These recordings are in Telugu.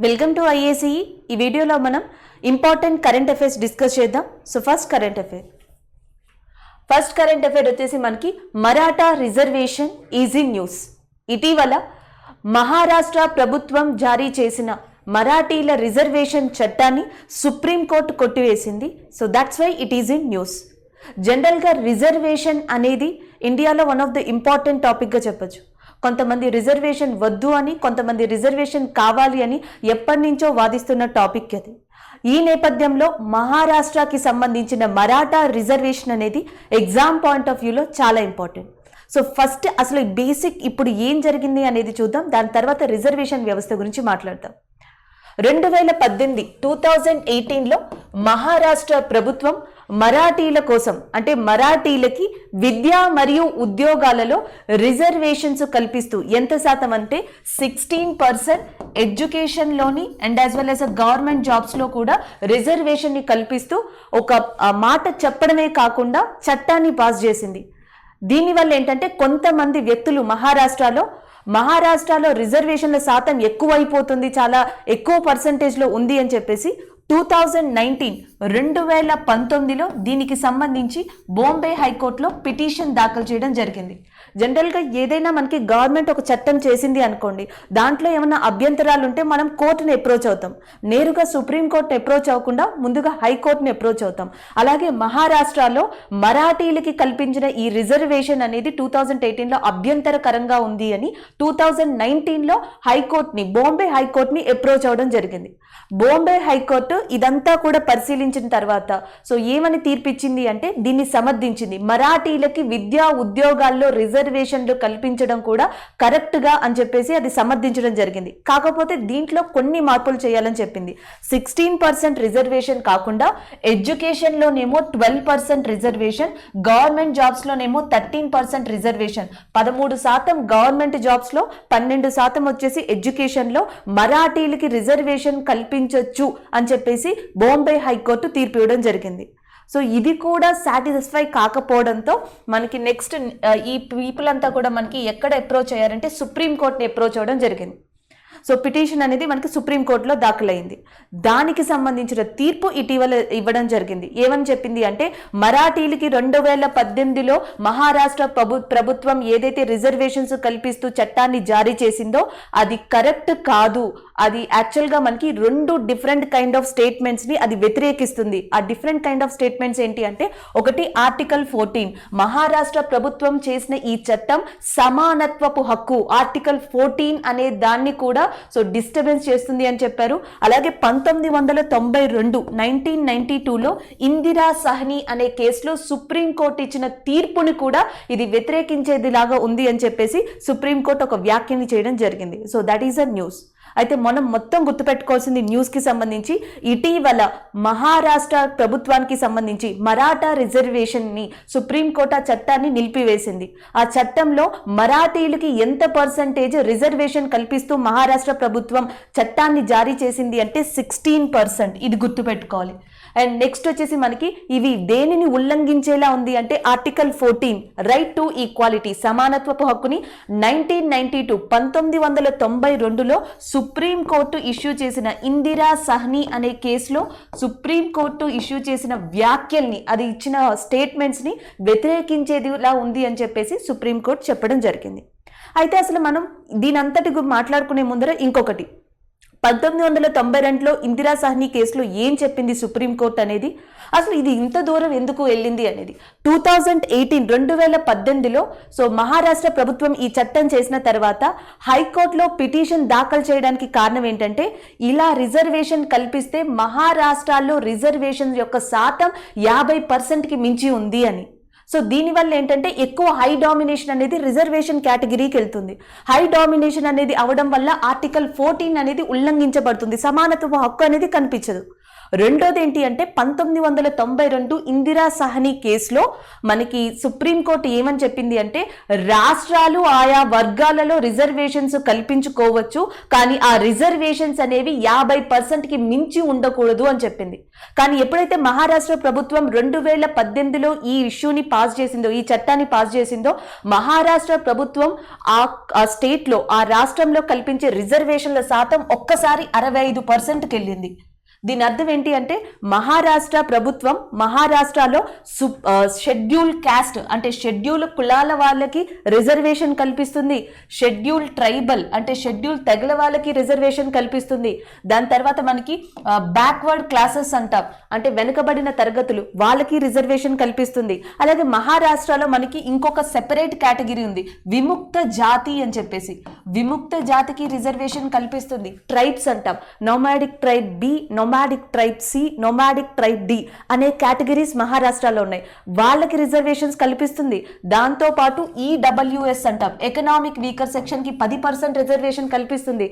Welcome to IAC. ఈ వీడియోలో మనం ఇంపార్టెంట్ కరెంట్ అఫైర్స్ డిస్కస్ చేద్దాం. సో ఫస్ట్ కరెంట్ అఫైర్ వచ్చేసి మనకి మరాఠా రిజర్వేషన్ ఈజీ న్యూస్. ఇటీవల మహారాష్ట్ర ప్రభుత్వం జారీ చేసిన మరాఠీల రిజర్వేషన్ చట్టాన్ని సుప్రీంకోర్టు కొట్టివేసింది. So that's why it is in news. జనరల్గా రిజర్వేషన్ అనేది ఇండియాలో వన్ ఆఫ్ ద ఇంపార్టెంట్ టాపిక్గా చెప్పచ్చు. కొంతమంది రిజర్వేషన్ వద్దు అని, కొంతమంది రిజర్వేషన్ కావాలి అని ఎప్పటి నుంచో వాదిస్తున్న టాపిక్ అది. ఈ నేపథ్యంలో మహారాష్ట్రకి సంబంధించిన మరాఠా రిజర్వేషన్ అనేది ఎగ్జామ్ పాయింట్ ఆఫ్ వ్యూలో చాలా ఇంపార్టెంట్. సో ఫస్ట్ అసలు బేసిక్ ఇప్పుడు ఏం జరిగింది అనేది చూద్దాం. దాని తర్వాత రిజర్వేషన్ వ్యవస్థ గురించి మాట్లాడదాం. 2018లో మహారాష్ట్ర ప్రభుత్వం మరాఠీల కోసం, అంటే మరాఠీలకి విద్య మరియు ఉద్యోగాలలో రిజర్వేషన్స్ కల్పిస్తూ ఎంత శాతం అంటే 16% ఎడ్యుకేషన్లోని and as well as government జాబ్స్లో కూడా రిజర్వేషన్ని కల్పిస్తూ ఒక మాట చెప్పడమే కాకుండా చట్టాన్ని పాస్ చేసింది. దీనివల్ల ఏంటంటే కొంతమంది వ్యక్తులు మహారాష్ట్రలో రిజర్వేషన్ల శాతం ఎక్కువైపోతుంది, చాలా ఎక్కువ పర్సంటేజ్లో ఉంది అని చెప్పేసి 2019లో దీనికి సంబంధించి బాంబే హైకోర్టులో పిటిషన్ దాఖలు చేయడం జరిగింది. జనరల్గా ఏదైనా మనకి గవర్నమెంట్ ఒక చట్టం చేసింది అనుకోండి, దాంట్లో ఏమైనా అభ్యంతరాలు ఉంటే మనం కోర్టుని అప్రోచ్ అవుతాం. నేరుగా సుప్రీంకోర్టుని అప్రోచ్ అవ్వకుండా ముందుగా హైకోర్టుని అప్రోచ్ అవుతాం. అలాగే మహారాష్ట్రలో మరాఠీలకి కల్పించిన ఈ రిజర్వేషన్ అనేది 2018లో అభ్యంతరకరంగా ఉంది అని 2019లో బాంబే హైకోర్టుని అప్రోచ్ అవ్వడం జరిగింది. బాంబే హైకోర్టు ఇదంతా కూడా పరిశీలించిన తర్వాత సో ఏమని తీర్పిచ్చింది అంటే దీన్ని సమర్థించింది. మరాఠీలకి విద్యా ఉద్యోగాల్లో రిజర్వేషన్లు కల్పించడం కూడా కరెక్ట్గా అని చెప్పేసి అది సమర్థించడం జరిగింది. కాకపోతే దీంట్లో కొన్ని మార్పులు చేయాలని చెప్పింది. 16% రిజర్వేషన్ కాకుండా ఎడ్యుకేషన్లోనేమో 12% రిజర్వేషన్, గవర్నమెంట్ జాబ్స్లోనేమో 13% రిజర్వేషన్, 13% గవర్నమెంట్ జాబ్స్లో, 12% వచ్చేసి ఎడ్యుకేషన్లో మరాఠీలకి రిజర్వేషన్ కల్పించవచ్చు అని చెప్పేసి బాంబే హైకోర్టు తీర్పు ఇవ్వడం జరిగింది. సో ఇది కూడా సాటిస్ఫై కాకపోవడంతో మనకి నెక్స్ట్ ఈ పీపుల్ అంతా కూడా మనకి ఎక్కడ అప్రోచ్ అయ్యారంటే సుప్రీంకోర్టుని అప్రోచ్ అవ్వడం జరిగింది. సో పిటిషన్ అనేది మనకి సుప్రీంకోర్టులో దాఖలైంది. దానికి సంబంధించిన తీర్పు ఇటీవల ఇవ్వడం జరిగింది. ఏమని చెప్పింది అంటే మరాఠీలకి 2018లో మహారాష్ట్ర ప్రభుత్వం ఏదైతే రిజర్వేషన్స్ కల్పిస్తూ చట్టాన్ని జారీ చేసిందో అది కరెక్ట్ కాదు. అది యాక్చువల్గా మనకి 2 డిఫరెంట్ కైండ్ ఆఫ్ స్టేట్మెంట్స్ని అది వ్యతిరేకిస్తుంది. ఆ డిఫరెంట్ కైండ్ ఆఫ్ స్టేట్మెంట్స్ ఏంటి అంటే, ఒకటి ఆర్టికల్ 14, మహారాష్ట్ర ప్రభుత్వం చేసిన ఈ చట్టం సమానత్వపు హక్కు, ఆర్టికల్ 14 అనే దాన్ని కూడా సో డిస్టర్బెన్స్ చేస్తుంది అని చెప్పారు. అలాగే 1992లో ఇందిరా సహ్ని అనే కేసులో సుప్రీంకోర్టు ఇచ్చిన తీర్పుని కూడా ఇది వ్యతిరేకించేదిలాగా ఉంది అని చెప్పేసి సుప్రీంకోర్టు ఒక వ్యాఖ్యని చేయడం జరిగింది. So that is a news. అయితే మనం మొత్తం గుర్తుపెట్టుకోవాల్సింది న్యూస్కి సంబంధించి, ఇటీవల మహారాష్ట్ర ప్రభుత్వానికి సంబంధించి మరాఠా రిజర్వేషన్ని సుప్రీంకోర్టు ఆ చట్టాన్ని నిలిపివేసింది. ఆ చట్టంలో మరాఠీలకి ఎంత పర్సంటేజ్ రిజర్వేషన్ కల్పిస్తూ మహారాష్ట్ర ప్రభుత్వం చట్టాన్ని జారీ చేసింది అంటే 16%. ఇది గుర్తుపెట్టుకోవాలి. అండ్ నెక్స్ట్ వచ్చేసి మనకి ఇవి దేనిని ఉల్లంఘించేలా ఉంది అంటే ఆర్టికల్ 14 రైట్ టు ఈక్వాలిటీ, సమానత్వపు హక్కుని 1992లో సుప్రీంకోర్టు ఇష్యూ చేసిన ఇందిరా సహ్ని అనే కేసులో సుప్రీంకోర్టు ఇష్యూ చేసిన వ్యాఖ్యల్ని, అది ఇచ్చిన స్టేట్మెంట్స్ని వ్యతిరేకించేదిలా ఉంది అని చెప్పేసి సుప్రీంకోర్టు చెప్పడం జరిగింది. అయితే అసలు మనం దీనంతటి మాట్లాడుకునే ముందర ఇంకొకటి, 1992లో ఇందిరా సహ్ని కేసులో ఏం చెప్పింది సుప్రీంకోర్టు అనేది, అసలు ఇది ఇంత దూరం ఎందుకు వెళ్ళింది అనేది. 2018లో సో మహారాష్ట్ర ప్రభుత్వం ఈ చట్టం చేసిన తర్వాత హైకోర్టులో పిటిషన్ దాఖలు చేయడానికి కారణం ఏంటంటే, ఇలా రిజర్వేషన్ కల్పిస్తే మహారాష్ట్రలో రిజర్వేషన్ యొక్క శాతం 50%కి మించి ఉంది అని. సో దీనివల్ల ఏంటంటే ఎక్కువ హై డామినేషన్ అనేది రిజర్వేషన్ కేటగిరీకి వెళ్తుంది. హై డామినేషన్ అనేది అవడం వల్ల ఆర్టికల్ 14 అనేది ఉల్లంఘించబడుతుంది, సమానత్వ హక్కు అనేది కనిపించదు. రెండోది ఏంటి అంటే 1992 ఇందిరా సహనీ కేసులో మనకి సుప్రీంకోర్టు ఏమని చెప్పింది అంటే రాష్ట్రాలు ఆయా వర్గాలలో రిజర్వేషన్స్ కల్పించుకోవచ్చు, కానీ ఆ రిజర్వేషన్స్ అనేవి 50%కి మించి ఉండకూడదు అని చెప్పింది. కానీ ఎప్పుడైతే మహారాష్ట్ర ప్రభుత్వం 2018లో ఈ ఇష్యూని పాస్ చేసిందో, ఈ చట్టాన్ని పాస్ చేసిందో, మహారాష్ట్ర ప్రభుత్వం ఆ స్టేట్లో, ఆ రాష్ట్రంలో కల్పించే రిజర్వేషన్ల శాతం ఒక్కసారి 65%కి వెళ్ళింది. దీని అర్థం ఏంటి అంటే మహారాష్ట్ర ప్రభుత్వం మహారాష్ట్రలో షెడ్యూల్ క్యాస్ట్ అంటే షెడ్యూల్ కులాల వాళ్ళకి రిజర్వేషన్ కల్పిస్తుంది, షెడ్యూల్ ట్రైబల్ అంటే షెడ్యూల్ తెగల వాళ్ళకి రిజర్వేషన్ కల్పిస్తుంది. దాని తర్వాత మనకి బ్యాక్వర్డ్ క్లాసెస్ అంటాం, అంటే వెనుకబడిన తరగతులు, వాళ్ళకి రిజర్వేషన్ కల్పిస్తుంది. అలాగే మహారాష్ట్రలో మనకి ఇంకొక సెపరేట్ కేటగిరీ ఉంది, విముక్త జాతి అని చెప్పేసి, విముక్త జాతికి రిజర్వేషన్ కల్పిస్తుంది. ట్రైబ్స్ అంటాం, nomadic tribe B, nomadic tribe C, nomadic tribe D అనే కేటగిరీస్ మహారాష్ట్రలో ఉన్నాయి, వాళ్ళకి రిజర్వేషన్స్ కల్పిస్తుంది. దాంతో పాటు ఈడబ్ల్యూఎస్ అంటాం, ఎకనామిక్ వీకర్ సెక్షన్ కి 10% రిజర్వేషన్ కల్పిస్తుంది.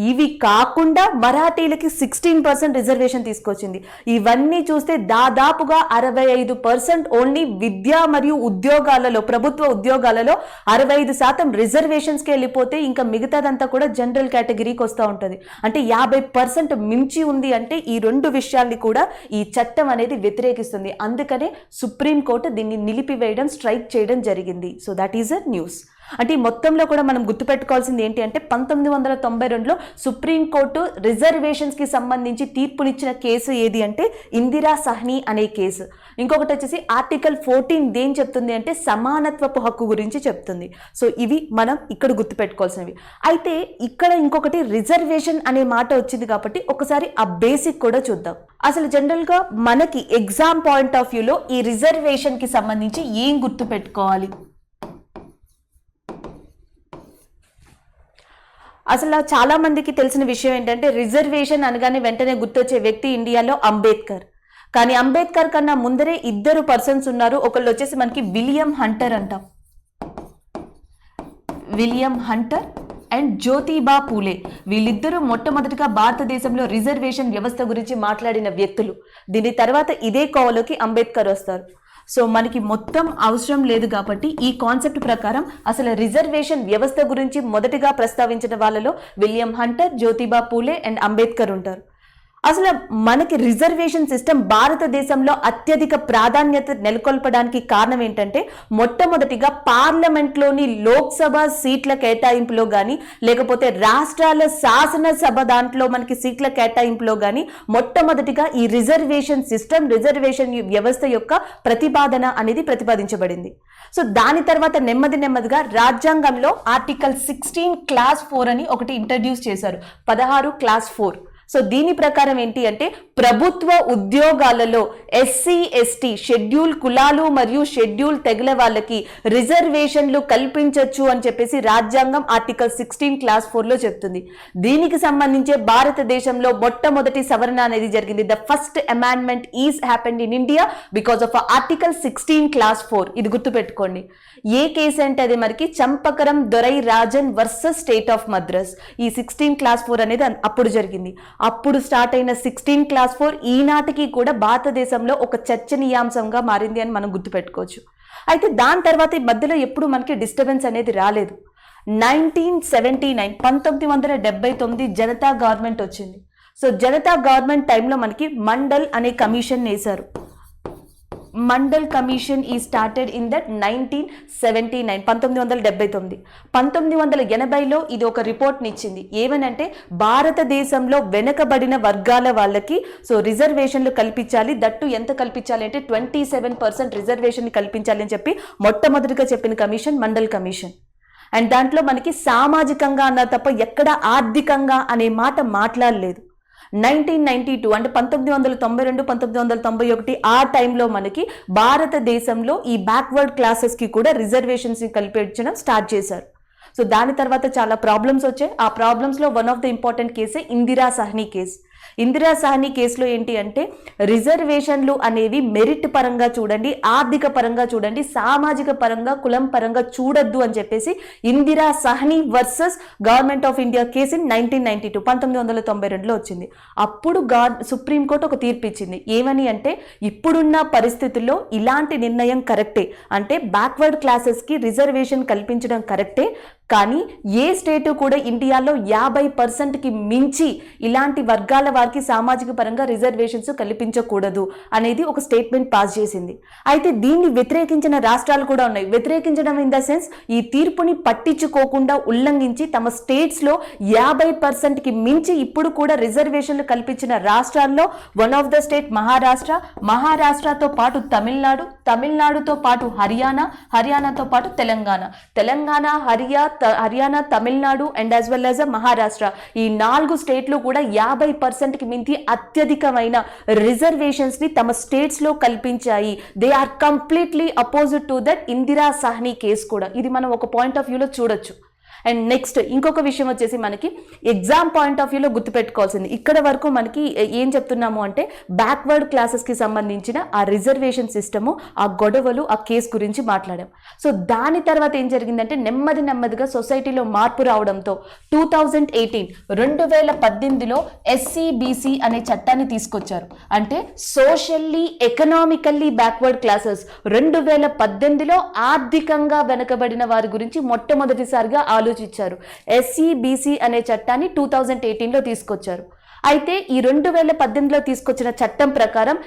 ఇవి కాకుండా మరాఠీలకి 16% రిజర్వేషన్ తీసుకొచ్చింది. ఇవన్నీ చూస్తే దాదాపుగా 65% ఓన్లీ విద్య మరియు ఉద్యోగాలలో, ప్రభుత్వ ఉద్యోగాలలో 65% రిజర్వేషన్స్ కి వెళ్ళిపోతే ఇంకా మిగతాదంతా కూడా జనరల్ కేటగిరీకి వస్తూ ఉంటుంది. అంటే 50% మించి ఉంది అంటే ఈ రెండు విషయాల్ని కూడా ఈ చట్టం అనేది వ్యతిరేకిస్తుంది. అందుకనే సుప్రీంకోర్టు దీన్ని నిలిపివేయడం, స్ట్రైక్ చేయడం జరిగింది. So that is a news. అంటే ఈ మొత్తంలో కూడా మనం గుర్తుపెట్టుకోవాల్సింది ఏంటి అంటే 1992లో సుప్రీంకోర్టు రిజర్వేషన్స్ కి సంబంధించి తీర్పునిచ్చిన కేసు ఏది అంటే ఇందిరా సహనీ అనే కేసు. ఇంకొకటి వచ్చేసి ఆర్టికల్ 14 దేని చెప్తుంది అంటే సమానత్వపు హక్కు గురించి చెప్తుంది. సో ఇవి మనం ఇక్కడ గుర్తుపెట్టుకోవాల్సినవి. అయితే ఇక్కడ ఇంకొకటి రిజర్వేషన్ అనే మాట వచ్చింది కాబట్టి ఒకసారి ఆ బేసిక్ కూడా చూద్దాం. అసలు జనరల్ గా మనకి ఎగ్జామ్ పాయింట్ ఆఫ్ వ్యూలో ఈ రిజర్వేషన్ కి సంబంధించి ఏం గుర్తుపెట్టుకోవాలి? అసలు చాలా మందికి తెలిసిన విషయం ఏంటంటే రిజర్వేషన్ అనగానే వెంటనే గుర్తొచ్చే వ్యక్తి ఇండియాలో అంబేద్కర్. కానీ అంబేద్కర్ కన్నా ముందరే 2 పర్సన్స్ ఉన్నారు. ఒకళ్ళు వచ్చేసి మనకి విలియం హంటర్ అంటాం, William Hunter and Jyotiba Phule. వీళ్ళిద్దరూ మొట్టమొదటిగా భారతదేశంలో రిజర్వేషన్ వ్యవస్థ గురించి మాట్లాడిన వ్యక్తులు. దీని తర్వాత ఇదే కోవలోకి అంబేద్కర్ వస్తారు. సో మనకి మొత్తం అవసరం లేదు కాబట్టి ఈ కాన్సెప్ట్ ప్రకారం అసలు రిజర్వేషన్ వ్యవస్థ గురించి మొదటిగా ప్రస్తావించిన వాళ్ళలో William Hunter, Jyotiba Phule and Ambedkar ఉంటారు. అసలు మనకి రిజర్వేషన్ సిస్టమ్ భారతదేశంలో అత్యధిక ప్రాధాన్యత నెలకొల్పడానికి కారణం ఏంటంటే మొట్టమొదటిగా పార్లమెంట్లోని లోక్సభ సీట్ల కేటాయింపులో కానీ లేకపోతే రాష్ట్రాల శాసనసభ దాంట్లో మనకి సీట్ల కేటాయింపులో కానీ మొట్టమొదటిగా ఈ రిజర్వేషన్ సిస్టమ్, రిజర్వేషన్ వ్యవస్థ యొక్క ప్రతిపాదన అనేది ప్రతిపాదించబడింది. సో దాని తర్వాత నెమ్మదిగా రాజ్యాంగంలో ఆర్టికల్ 16 క్లాస్ 4 అని ఒకటి ఇంట్రడ్యూస్ చేశారు, 16 క్లాస్ 4. సో దీని ప్రకారం ఏంటి అంటే ప్రభుత్వ ఉద్యోగాలలో ఎస్సీ ఎస్టీ షెడ్యూల్ కులాలు మరియు షెడ్యూల్ తెగల వాళ్ళకి రిజర్వేషన్లు కల్పించవచ్చు అని చెప్పేసి రాజ్యాంగం ఆర్టికల్ 16 క్లాస్ 4లో చెప్తుంది. దీనికి సంబంధించి భారతదేశంలో మొట్టమొదటి సవరణ అనేది జరిగింది. The first amendment is happened in India because of article 16 clause 4. ఇది గుర్తుపెట్టుకోండి. ఏ కేసు అంటే అది మనకి Champakam Dorairajan versus state of Madras. ఈ 16 క్లాస్ 4 అనేది అప్పుడు జరిగింది. అప్పుడు స్టార్ట్ అయిన 16 క్లాస్ 4 ఈనాటికి కూడా భారతదేశంలో ఒక చర్చనీయాంశంగా మారింది అని మనం గుర్తుపెట్టుకోవచ్చు. అయితే దాని తర్వాత ఈ మధ్యలో ఎప్పుడు మనకి డిస్టర్బెన్స్ అనేది రాలేదు. 1979 జనతా గవర్నమెంట్ వచ్చింది. సో జనతా గవర్నమెంట్ టైంలో మనకి మండల్ అనే కమిషన్ వేశారు. మండల్ కమిషన్ ఈ స్టార్టెడ్ ఇన్ దట్ 1979. 1980లో ఇది ఒక రిపోర్ట్ని ఇచ్చింది. ఏమనంటే భారతదేశంలో వెనకబడిన వర్గాల వాళ్ళకి సో రిజర్వేషన్లు కల్పించాలి, దట్టు ఎంత కల్పించాలి అంటే 27% రిజర్వేషన్ కల్పించాలి అని చెప్పి మొట్టమొదటిగా చెప్పిన కమిషన్ మండల్ కమిషన్. అండ్ దాంట్లో మనకి సామాజికంగా అన్న తప్ప ఎక్కడ ఆర్థికంగా అనే మాట మాట్లాడలేదు. 1992 అంటే 1992, 1991 ఆ టైంలో మనకి భారతదేశంలో ఈ బ్యాక్వర్డ్ క్లాసెస్కి కూడా రిజర్వేషన్స్ కల్పించడం స్టార్ట్ చేశారు. సో దాని తర్వాత చాలా ప్రాబ్లమ్స్ వచ్చాయి. ఆ ప్రాబ్లమ్స్లో వన్ ఆఫ్ ద ఇంపార్టెంట్ కేసే ఇందిరా సహనీ కేసు. ఇందిరా సాహ్ని కేసులో ఏంటి అంటే రిజర్వేషన్లు అనేవి మెరిట్ పరంగా చూడండి, ఆర్థిక పరంగా చూడండి, సామాజిక పరంగా, కులం పరంగా చూడొద్దు అని చెప్పేసి Indira Sahni versus government of India case in 1992 1992లో వచ్చింది. అప్పుడు సుప్రీంకోర్టు ఒక తీర్పు ఇచ్చింది. ఏమని అంటే ఇప్పుడున్న పరిస్థితుల్లో ఇలాంటి నిర్ణయం కరెక్టే, అంటే బ్యాక్వర్డ్ క్లాసెస్ కి రిజర్వేషన్ కల్పించడం కరెక్టే, కానీ ఏ స్టేటు కూడా ఇండియాలో 50%కి మించి ఇలాంటి వర్గాల వారికి సామాజిక పరంగా రిజర్వేషన్స్ కల్పించకూడదు అనేది ఒక స్టేట్మెంట్ పాస్ చేసింది. అయితే దీన్ని వ్యతిరేకించిన రాష్ట్రాలు కూడా ఉన్నాయి. వ్యతిరేకించడం ఇన్ ద సెన్స్ ఈ తీర్పుని పట్టించుకోకుండా ఉల్లంఘించి తమ స్టేట్స్లో 50%కి మించి ఇప్పుడు కూడా రిజర్వేషన్లు కల్పించిన రాష్ట్రాల్లో వన్ ఆఫ్ ద స్టేట్ మహారాష్ట్రతో పాటు తమిళనాడుతో పాటు హర్యానాతో పాటు Telangana, Haryana, Tamil Nadu and as well as Maharashtra, ఈ 4 స్టేట్లు కూడా 50%కి మించి అత్యధికమైన రిజర్వేషన్స్ ని తమ స్టేట్స్ లో కల్పించాయి. They are completely opposite to that Indira Sawhney కేసు కూడా. ఇది మనం ఒక పాయింట్ ఆఫ్ వ్యూలో చూడొచ్చు. అండ్ నెక్స్ట్ ఇంకొక విషయం వచ్చేసి మనకి ఎగ్జామ్ పాయింట్ ఆఫ్ వ్యూలో గుర్తుపెట్టుకోవాల్సింది. ఇక్కడ వరకు మనకి ఏం చెప్తున్నాము అంటే బ్యాక్వర్డ్ క్లాసెస్కి సంబంధించిన ఆ రిజర్వేషన్ సిస్టము, ఆ గొడవలు, ఆ కేసు గురించి మాట్లాడాం. సో దాని తర్వాత ఏం జరిగిందంటే నెమ్మదిగా సొసైటీలో మార్పు రావడంతో 2018లో SCBC అనే చట్టాన్ని తీసుకొచ్చారు. అంటే సోషల్లీ ఎకనామికల్లీ బ్యాక్వర్డ్ క్లాసెస్ 2018లో ఆర్థికంగా వెనుకబడిన వారి గురించి మొట్టమొదటిసారిగా ఆలోచించారు. SCBC అనే చట్టాన్ని 2018లో తీసుకొచ్చారు. అయితే ఈ 2018లో తీసుకొచ్చిన చట్టం ప్రకారం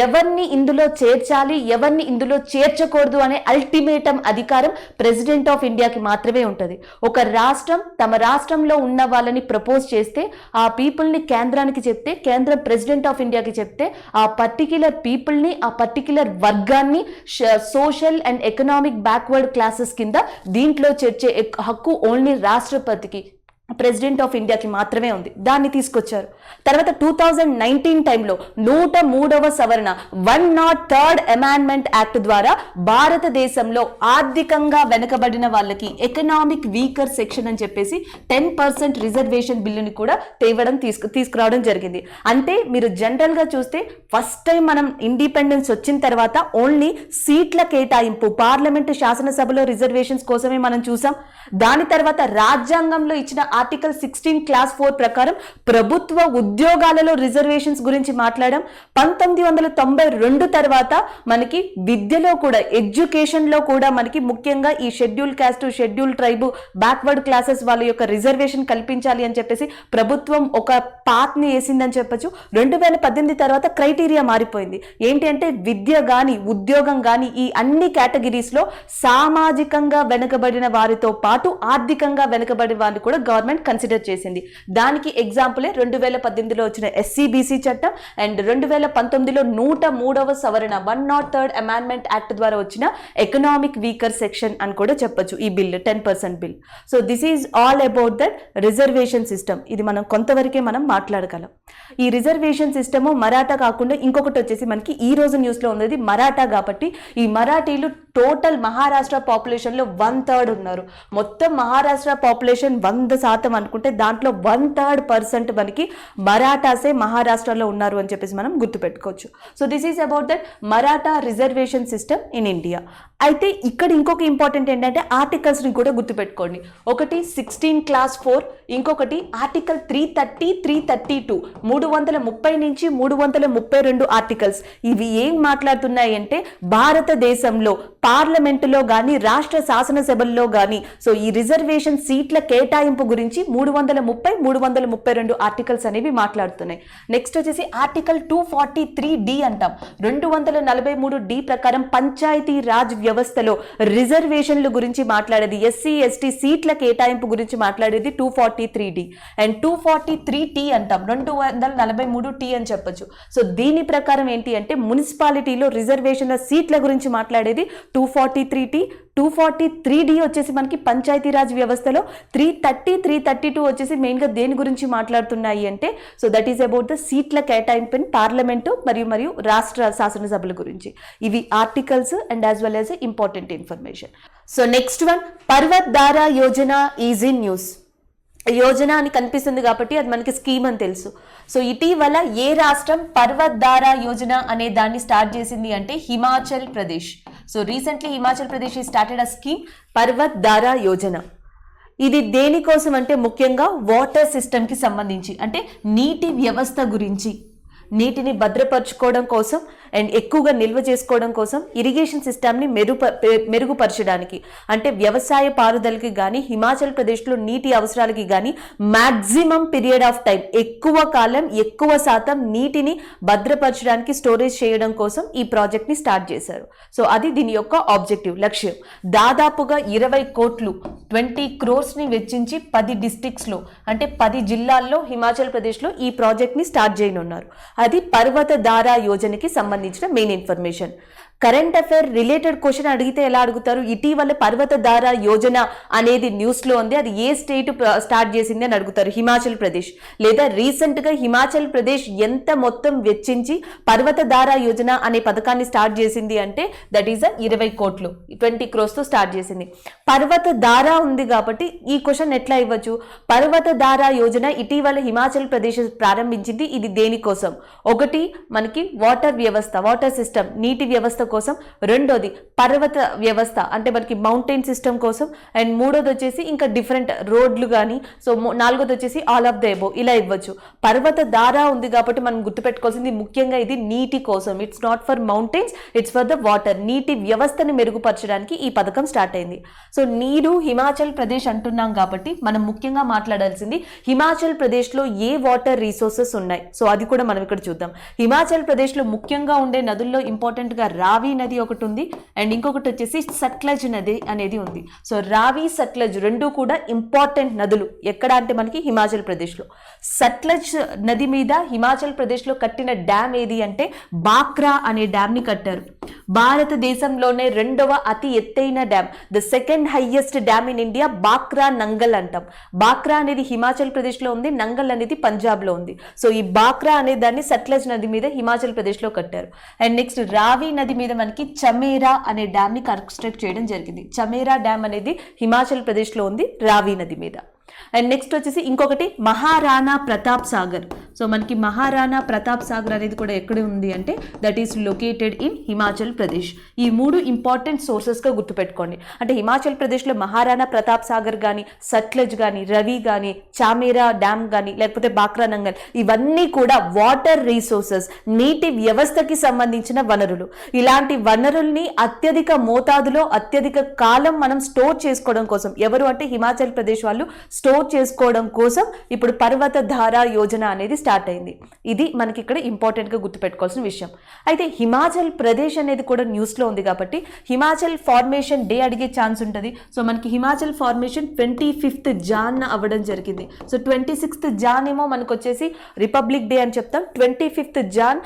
ఎవరిని ఇందులో చేర్చాలి, ఎవరిని ఇందులో చేర్చకూడదు అనే అల్టిమేటం అధికారం ప్రెసిడెంట్ ఆఫ్ ఇండియాకి మాత్రమే ఉంటుంది. ఒక రాష్ట్రం తమ రాష్ట్రంలో ఉన్న వాళ్ళని ప్రపోజ్ చేస్తే ఆ పీపుల్ని కేంద్రానికి చెప్తే, కేంద్రం ప్రెసిడెంట్ ఆఫ్ ఇండియాకి చెప్తే ఆ పర్టిక్యులర్ పీపుల్ని, ఆ పర్టిక్యులర్ వర్గాన్ని social and economic backward classes కింద దీంట్లో చేర్చే హక్కు ఓన్లీ రాష్ట్రపతికి, ప్రెసిడెంట్ ఆఫ్ ఇండియాకి మాత్రమే ఉంది. దాన్ని తీసుకొచ్చారు. తర్వాత 2019 టైంలో 103వ సవరణ 103rd అమెండ్మెంట్ యాక్ట్ ద్వారా భారతదేశంలో ఆర్థికంగా వెనుకబడిన వాళ్ళకి ఎకనామిక్ వీకర్ సెక్షన్ అని చెప్పేసి 10% రిజర్వేషన్ బిల్లుని కూడా తీసుకురావడం జరిగింది. అంటే మీరు జనరల్ గా చూస్తే ఫస్ట్ టైం మనం ఇండిపెండెన్స్ వచ్చిన తర్వాత ఓన్లీ సీట్ల కేటాయింపు, పార్లమెంటు శాసనసభలో రిజర్వేషన్స్ కోసమే మనం చూసాం. దాని తర్వాత రాజ్యాంగంలో ఇచ్చిన ఆర్టికల్ 16 క్లాస్ 4 ప్రకారం ప్రభుత్వ ఉద్యోగాలలో రిజర్వేషన్స్ గురించి మాట్లాడాం. 1992 తర్వాత మనకి విద్యలో కూడా, ఎడ్యుకేషన్ లో కూడా మనకి ముఖ్యంగా ఈ schedule caste, schedule tribe, backward classes వాళ్ళ యొక్క రిజర్వేషన్ కల్పించాలి అని చెప్పేసి ప్రభుత్వం ఒక పాత్ ని వేసిందని చెప్పొచ్చు. 2018 తర్వాత క్రైటీరియా మారిపోయింది. ఏంటి అంటే విద్య గాని, ఉద్యోగం గాని, ఈ అన్ని కేటగిరీస్ లో సామాజికంగా వెనుకబడిన వారితో పాటు ఆర్థికంగా వెనుకబడిన వారిని కూడా గవర్నమెంట్ కన్సిడర్ చేసింది. దానికి ఎగ్జాంపులే 2018లో వచ్చిన SCBC చట్టం అండ్ 2019లో 103వ సవరణ 103rd అమెండ్మెంట్ యాక్ట్ ద్వారా వచ్చిన ఎకనామిక్ వీకర్ సెక్షన్ అని కూడా చెప్పొచ్చు ఈ bill, 10% bill. So this is all about that reservation system. ఇది మనం కొంతవరకే మనం మాట్లాడగలం. ఈ రిజర్వేషన్ సిస్టము మరాఠా కాకుండా ఇంకొకటి వచ్చేసి మనకి ఈ రోజు న్యూస్ లో ఉన్నది మరాఠా. కాబట్టి ఈ మరాఠీలు టోటల్ మహారాష్ట్ర పాపులేషన్ లో 1/3 ఉన్నారు. మొత్తం మహారాష్ట్ర పాపులేషన్ 100% అనుకుంటే దాంట్లో 1/3% మనకి మరాఠాసే మహారాష్ట్రలో ఉన్నారు అని చెప్పేసి మనం గుర్తుపెట్టుకోవచ్చు. So this is about that Maratha reservation system in India. అయితే ఇక్కడ ఇంకొక ఇంపార్టెంట్ ఏంటంటే ఆర్టికల్స్ ని కూడా గుర్తుపెట్టుకోండి. ఒకటి 16 క్లాస్ 4, ఇంకొకటి ఆర్టికల్ 330, 332, 330 నుంచి 332 ఆర్టికల్స్. ఇవి ఏం మాట్లాడుతున్నాయి అంటే భారతదేశంలో పార్లమెంటులో కానీ, రాష్ట్ర శాసనసభల్లో కానీ సో ఈ రిజర్వేషన్ సీట్ల కేటాయింపు గురించి 330, 332 ఆర్టికల్స్ అనేవి మాట్లాడుతున్నాయి. నెక్స్ట్ వచ్చేసి ఆర్టికల్ 243D అంటాం. 243D ప్రకారం పంచాయతీ రాజ్ వ్యవస్థలో రిజర్వేషన్ల గురించి మాట్లాడేది, SC ST సీట్ల కేటాయింపు గురించి మాట్లాడేది 243D. అండ్ 243T అంటాం, 243T అని చెప్పొచ్చు. సో దీని ప్రకారం ఏంటి అంటే మున్సిపాలిటీలో రిజర్వేషన్ల సీట్ల గురించి మాట్లాడేది 243T. 243D వచ్చేసి మనకి పంచాయతీరాజ్ వ్యవస్థలో, 330, 332 వచ్చేసి మెయిన్గా దేని గురించి మాట్లాడుతున్నాయి అంటే so that is about the సీట్ల కేటాయింపు పార్లమెంటు మరియు రాష్ట్ర శాసనసభల గురించి. ఇవి articles and as well as important information. So next one, Parvat Dhara Yojana is in news. యోజన అని కనిపిస్తుంది కాబట్టి అది మనకి స్కీమ్ అని తెలుసు. సో ఇటీవల ఏ రాష్ట్రం పర్వత్ ధారా యోజన అనే దాన్ని స్టార్ట్ చేసింది అంటే Himachal Pradesh. So recently Himachal Pradesh started a scheme Parvat Dhara Yojana. ఇది దేనికోసం అంటే ముఖ్యంగా వాటర్ సిస్టమ్కి సంబంధించి, అంటే నీటి వ్యవస్థ గురించి, నీటిని భద్రపరచుకోవడం కోసం అండ్ ఎక్కువగా నిల్వ చేసుకోవడం కోసం ఇరిగేషన్ సిస్టమ్ని మెరుగుపరచడానికి, అంటే వ్యవసాయ పారుదలకి కానీ హిమాచల్ ప్రదేశ్లో నీటి అవసరాలకి కానీ మ్యాక్సిమం పీరియడ్ ఆఫ్ టైం, ఎక్కువ కాలం ఎక్కువ శాతం నీటిని భద్రపరచడానికి స్టోరేజ్ చేయడం కోసం ఈ ప్రాజెక్ట్ని స్టార్ట్ చేశారు. సో అది దీని యొక్క ఆబ్జెక్టివ్, లక్ష్యం. దాదాపుగా 20 కోట్లు 20 crores వెచ్చించి 10 డిస్ట్రిక్ట్స్లో అంటే 10 జిల్లాల్లో హిమాచల్ ప్రదేశ్లో ఈ ప్రాజెక్ట్ని స్టార్ట్ చేయనున్నారు. అది పర్వత ధారా యోజనకి సంబంధించిన main information. Current affair related question అడిగితే ఎలా అడుగుతారు? ఇటీవల పర్వత ధారా యోజన అనేది న్యూస్లో ఉంది, అది ఏ స్టేట్ స్టార్ట్ చేసింది అని అడుగుతారు. హిమాచల్ ప్రదేశ్. లేదా రీసెంట్గా హిమాచల్ ప్రదేశ్ ఎంత మొత్తం వెచ్చించి పర్వత ధారా యోజన అనే పథకాన్ని స్టార్ట్ చేసింది అంటే దట్ ఈస్ 20 కోట్లు 20 crores స్టార్ట్ చేసింది. పర్వత ధారా ఉంది కాబట్టి ఈ క్వశ్చన్ ఎట్లా ఇవ్వచ్చు? పర్వత ధారా యోజన ఇటీవల హిమాచల్ ప్రదేశ్ ప్రారంభించింది. ఇది దేనికోసం? ఒకటి మనకి వాటర్ వ్యవస్థ, వాటర్ సిస్టమ్, నీటి వ్యవస్థ కోసం. రెండోది పర్వత వ్యవస్థ అంటే మనకి మౌంటైన్ సిస్టమ్ కోసం. అండ్ మూడోది వచ్చేసి ఇంకా డిఫరెంట్ రోడ్లు కానీ. సో నాలుగోది వచ్చేసి ఆల్ ఆఫ్ ద ఎబో ఇలా ఇవ్వచ్చు. పర్వత ధారా ఉంది కాబట్టి మనం గుర్తుపెట్టుకోవాల్సింది ముఖ్యంగా ఇది నీటి కోసం. It's not for mountains, it's for the water. నీటి వ్యవస్థని మెరుగుపరచడానికి ఈ పథకం స్టార్ట్ అయింది. సో నీరు హిమాచల్ ప్రదేశ్ అంటున్నాం కాబట్టి మనం ముఖ్యంగా మాట్లాడాల్సింది హిమాచల్ ప్రదేశ్లో ఏ వాటర్ రిసోర్సెస్ ఉన్నాయి. సో అది కూడా మనం ఇక్కడ చూద్దాం. హిమాచల్ ప్రదేశ్లో ముఖ్యంగా ఉండే నదుల్లో ఇంపార్టెంట్గా రావి నది ఒకటి ఉంది అండ్ ఇంకొకటి వచ్చేసి సట్లజ్ నది అనేది ఉంది. సో రావి సట్లజ్ రెండు కూడా ఇంపార్టెంట్ నదులు. ఎక్కడ అంటే మనకి హిమాచల్ ప్రదేశ్లో. సట్లజ్ నది మీద హిమాచల్ ప్రదేశ్లో కట్టిన డ్యామ్ ఏది అంటే బాక్రా అనే డ్యామ్ని కట్టారు. భారతదేశంలోనే 2వ అతి ఎత్తైన dam, the second highest dam in India, Bhakra Nangal అంటాం. బాక్రా అనేది హిమాచల్ ప్రదేశ్లో ఉంది, నంగల్ అనేది పంజాబ్లో ఉంది. సో ఈ బాక్రా అనే దాన్ని సట్లజ్ నది మీద హిమాచల్ ప్రదేశ్లో కట్టారు. అండ్ నెక్స్ట్ రావి నది మీద మనకి చమేరా అనే డ్యామ్ని కన్స్ట్రక్ట్ చేయడం జరిగింది. చమేరా డ్యామ్ అనేది హిమాచల్ ప్రదేశ్లో ఉంది రావి నది మీద. అండ్ నెక్స్ట్ వచ్చేసి ఇంకొకటి మహారాణా ప్రతాప్ సాగర్. సో మనకి మహారాణా ప్రతాప్ సాగర్ అనేది కూడా ఎక్కడ ఉంది అంటే that is located in Himachal Pradesh. ఈ 3 ఇంపార్టెంట్ సోర్సెస్గా గుర్తుపెట్టుకోండి. అంటే హిమాచల్ ప్రదేశ్లో మహారాణా ప్రతాప్ సాగర్ కానీ, సట్లజ్ కానీ, రవి కానీ, చామేరా డ్యామ్ కానీ, లేకపోతే బాక్రా నంగల్, ఇవన్నీ కూడా వాటర్ రిసోర్సెస్, నీటి వ్యవస్థకి సంబంధించిన వనరులు. ఇలాంటి వనరుల్ని అత్యధిక మోతాదులో అత్యధిక కాలం మనం స్టోర్ చేసుకోవడం కోసం, ఎవరు అంటే హిమాచల్ ప్రదేశ్ వాళ్ళు స్టోర్ చేసుకోవడం కోసం ఇప్పుడు పర్వత ధారా యోజన అనేది స్టార్ట్ అయింది. ఇది మనకి ఇక్కడ ఇంపార్టెంట్గా గుర్తుపెట్టుకోవాల్సిన విషయం. అయితే హిమాచల్ ప్రదేశ్ అనేది కూడా న్యూస్లో ఉంది కాబట్టి హిమాచల్ ఫార్మేషన్ డే అడిగే ఛాన్స్ ఉంటుంది. సో మనకి హిమాచల్ ఫార్మేషన్ 25th Jan అవ్వడం జరిగింది. సో 26th Jan ఏమో మనకు వచ్చేసి రిపబ్లిక్ డే అని చెప్తాం. 25th Jan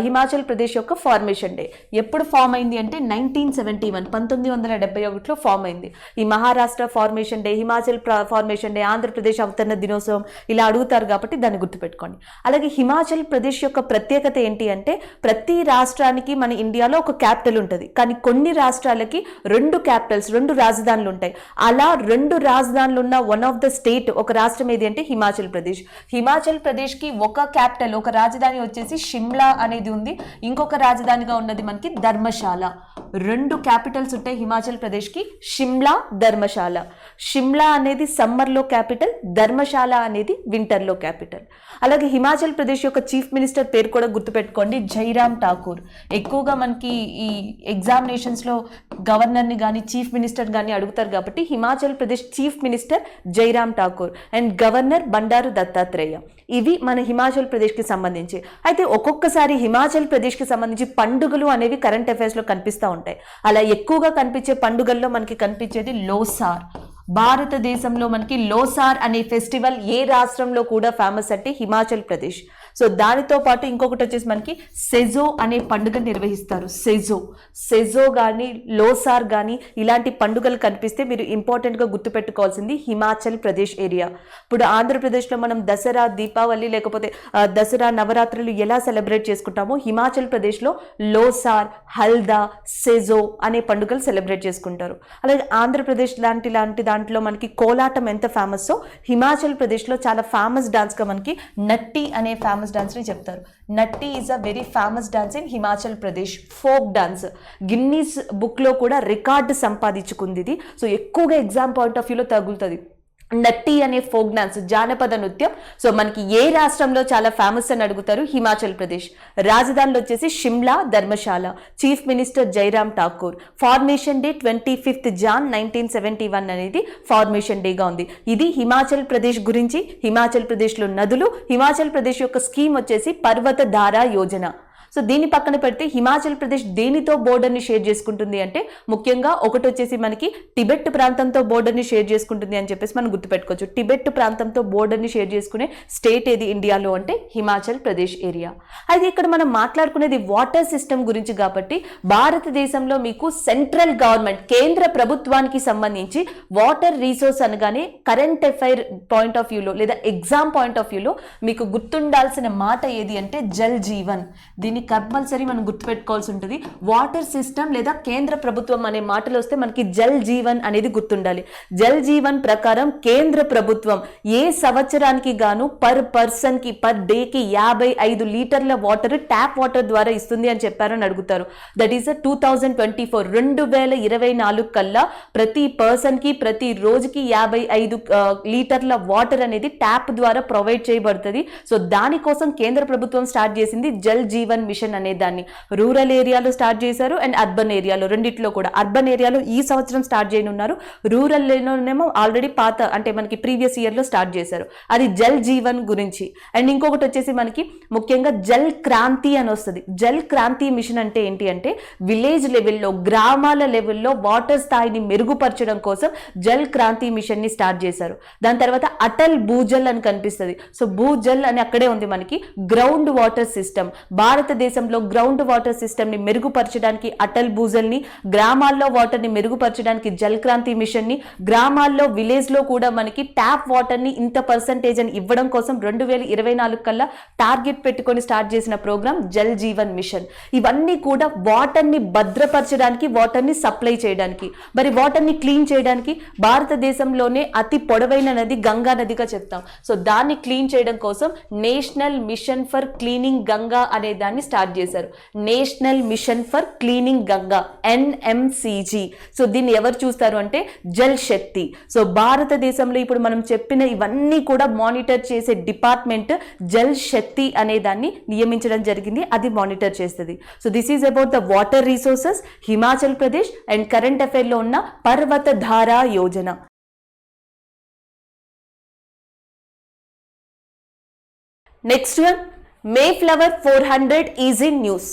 హిమాచల్ ప్రదేశ్ యొక్క ఫార్మేషన్ డే. ఎప్పుడు ఫామ్ అయింది అంటే 1971 1971లో ఫామ్ అయింది. ఈ Maharashtra formation day, Himachal formation day, Andhra Pradesh అవతరణ దినోత్సవం ఇలా అడుగుతారు కాబట్టి దాన్ని గుర్తుపెట్టుకోండి. అలాగే హిమాచల్ ప్రదేశ్ యొక్క ప్రత్యేకత ఏంటి అంటే ప్రతి రాష్ట్రానికి మన ఇండియాలో ఒక క్యాపిటల్ ఉంటుంది, కానీ కొన్ని రాష్ట్రాలకి 2 క్యాపిటల్స్ 2 రాజధానులు ఉంటాయి. అలా 2 రాజధానులు ఉన్న వన్ ఆఫ్ ద స్టేట్ ఒక రాష్ట్రం ఏది అంటే హిమాచల్ ప్రదేశ్. హిమాచల్ ప్రదేశ్కి ఒక క్యాపిటల్, ఒక రాజధాని వచ్చేసి షిమ్లా అనేది ఉంది. ఇంకొక రాజధానిగా ఉన్నది మనకి ధర్మశాల. 2 క్యాపిటల్స్ ఉంటాయి హిమాచల్ ప్రదేశ్కి, షిమ్లా, ధర్మశాల. షిమ్లా అనేది సమ్మర్లో క్యాపిటల్, ధర్మశాల అనేది వింటర్లో క్యాపిటల్. అలాగే హిమాచల్ ప్రదేశ్ యొక్క చీఫ్ మినిస్టర్ పేరు కూడా గుర్తుపెట్టుకోండి, జైరామ్ ఠాకూర్. ఎక్కువగా మనకి ఈ ఎగ్జామినేషన్స్లో గవర్నర్ని కానీ చీఫ్ మినిస్టర్ కానీ అడుగుతారు కాబట్టి Himachal Pradesh chief minister Jairam Thakur and governor Bandaru Dattatreya. ఇవి మన హిమాచల్ ప్రదేశ్కి సంబంధించి. అయితే ఒక్కొక్కసారి హిమాచల్ ప్రదేశ్కి సంబంధించి పండుగలు అనేవి కరెంట్ అఫైర్స్లో కనిపిస్తూ ఉంటాయి. అలా ఎక్కువగా కనిపించే పండుగల్లో మనకి కనిపించేది లోసార్. భారతదేశంలో మనకి లోసార్ అనే ఫెస్టివల్ ఏ రాష్ట్రంలో కూడా ఫేమస్ అంటే హిమాచల్ ప్రదేశ్. సో దానితో పాటు ఇంకొకటి వచ్చేసి మనకి సెజో అనే పండుగ నిర్వహిస్తారు. సెజో కానీ లోసార్ కానీ ఇలాంటి పండుగలు కనిపిస్తే మీరు ఇంపార్టెంట్గా గుర్తుపెట్టుకోవాల్సింది హిమాచల్ ప్రదేశ్ ఏరియా. ఇప్పుడు ఆంధ్రప్రదేశ్లో మనం దసరా, దీపావళి లేకపోతే దసరా, నవరాత్రులు ఎలా సెలబ్రేట్ చేసుకుంటామో హిమాచల్ ప్రదేశ్లో లోసార్, హల్దా, సెజో అనే పండుగలు సెలబ్రేట్ చేసుకుంటారు. అలాగే ఆంధ్రప్రదేశ్ లాంటి దాంట్లో మనకి కోలాటం ఎంత ఫేమస్సో హిమాచల్ ప్రదేశ్లో చాలా ఫేమస్ డాన్స్గా మనకి నట్టి అనే ఫేమస్ డాన్స్ని చెప్తారు. Nati is a very famous dance in Himachal Pradesh, folk dance. Guinness బుక్లో కూడా రికార్డు సంపాదించుకుంది ఇది. సో ఎక్కువగా ఎగ్జామ్ పాయింట్ ఆఫ్ వ్యూలో తగులుతుంది. నట్టి అనే ఫోక్ డాన్స్, జానపద నృత్యం. సో మనకి ఏ రాష్ట్రంలో చాలా ఫేమస్ అని అడుగుతారు? హిమాచల్ ప్రదేశ్. రాజధానిలో వచ్చేసి Shimla, Dharamshala. Chief minister Jairam Thakur. Formation day 25 Jan 1971 అనేది ఫార్మేషన్ డేగా ఉంది. ఇది హిమాచల్ ప్రదేశ్ గురించి. హిమాచల్ ప్రదేశ్లో నదులు, హిమాచల్ ప్రదేశ్ యొక్క స్కీమ్ వచ్చేసి పర్వత ధారా యోజన. సో దీని పక్కన పెడితే హిమాచల్ ప్రదేశ్ దేనితో బోర్డర్ని షేర్ చేసుకుంటుంది అంటే ముఖ్యంగా ఒకటి వచ్చేసి మనకి టిబెట్ ప్రాంతంతో బోర్డర్ని షేర్ చేసుకుంటుంది అని చెప్పేసి మనం గుర్తుపెట్టుకోవచ్చు. టిబెట్ ప్రాంతంతో బోర్డర్ని షేర్ చేసుకునే స్టేట్ ఏది ఇండియాలో అంటే హిమాచల్ ప్రదేశ్ ఏరియా. అయితే ఇక్కడ మనం మాట్లాడుకునేది వాటర్ సిస్టమ్ గురించి కాబట్టి భారతదేశంలో మీకు సెంట్రల్ గవర్నమెంట్, కేంద్ర ప్రభుత్వానికి సంబంధించి వాటర్ రీసోర్స్ అనగానే కరెంట్ అఫైర్ పాయింట్ ఆఫ్ వ్యూలో లేదా ఎగ్జామ్ పాయింట్ ఆఫ్ వ్యూలో మీకు గుర్తుండాల్సిన మాట ఏది అంటే జల్ జీవన్. దీన్ని కంపల్సరీ మనం గుర్తుపెట్టుకోవాల్సి ఉంటుంది. వాటర్ సిస్టమ్ లేదా కేంద్ర ప్రభుత్వం అనే మాటలు వస్తే మనకి జల్ జీవన్ అనేది గుర్తుండాలి. జల్ జీవన్ ప్రకారం కేంద్ర ప్రభుత్వం ఏ సంవత్సరానికి గాను పర్ పర్సన్ కి పర్ డే కి 55 లీటర్ల వాటర్ ట్యాప్ వాటర్ ద్వారా ఇస్తుంది అని చెప్పారని అడుగుతారు. దట్ ఈస్ 2024 2024 కల్లా ప్రతి పర్సన్ కి ప్రతి రోజుకి 55 లీటర్ల వాటర్ అనేది ట్యాప్ ద్వారా ప్రొవైడ్ చేయబడుతుంది. సో దానికోసం కేంద్ర ప్రభుత్వం స్టార్ట్ చేసింది జల్ జీవన్ మిషన్ అనే దాన్ని. రూరల్ ఏరియాలో స్టార్ట్ చేశారు అండ్ అర్బన్ ఏరియాలో, రెండిట్లో కూడా. అర్బన్ ఏరియాలో ఈ సంవత్సరం స్టార్ట్ చేయనున్నారు, రూరల్లోనేమో ఆల్రెడీ పాత అంటే మనకి ప్రీవియస్ ఇయర్లో స్టార్ట్ చేశారు. అది జల్ జీవన్ గురించి. అండ్ ఇంకొకటి వచ్చేసి మనకి ముఖ్యంగా జల్ క్రాంతి అని వస్తుంది. జల్ క్రాంతి మిషన్ అంటే ఏంటి అంటే విలేజ్ లెవెల్లో, గ్రామాల లెవెల్లో వాటర్ స్థాయిని మెరుగుపరచడం కోసం జల్ క్రాంతి మిషన్ ని స్టార్ట్ చేశారు. దాని తర్వాత అటల్ భూజల్ అని కనిపిస్తుంది. సో భూజల్ అని అక్కడే ఉంది మనకి. గ్రౌండ్ వాటర్ సిస్టమ్, భారతదేశంలో గ్రౌండ్ వాటర్ సిస్టమ్ ని మెరుగుపరచడానికి అటల్ భూజల్ ని, గ్రామాల్లో వాటర్ ని మెరుగుపరచడానికి జల్ క్రాంతి మిషన్ ని, గ్రామాల్లో విలేజ్ లో కూడా మనకి ట్యాప్ వాటర్ ని ఇంత పర్సంటేజ్ అని ఇవ్వడం కోసం 2024 కల్లా టార్గెట్ పెట్టుకొని స్టార్ట్ చేసిన ప్రోగ్రామ్ జల్ జీవన్ మిషన్. ఇవన్నీ కూడా వాటర్ ని భద్రపరచడానికి, వాటర్ ని సప్లై చేయడానికి. మరి వాటర్ ని క్లీన్ చేయడానికి భారతదేశంలోనే అతి పొడవైన నది గంగా నదిగా చెప్తాం. సో దాన్ని క్లీన్ చేయడం కోసం national mission for cleaning Ganga అనే దాన్ని స్టార్ట్ చేశారు. National mission for cleaning Ganga, NMCG. So దీన్ని ఎవరు చూస్తారు అంటే జల్ శక్తి. సో భారతదేశంలో ఇప్పుడు మనం చెప్పిన ఇవన్నీ కూడా మానిటర్ చేసే డిపార్ట్మెంట్ జల్ శక్తి అనే దాన్ని నియమించడం జరిగింది. అది మానిటర్ చేస్తుంది. So this is about the water resources, Himachal Pradesh and current affair లో ఉన్న Parvat Dhara Yojana. Next one, Mayflower 400 is in news.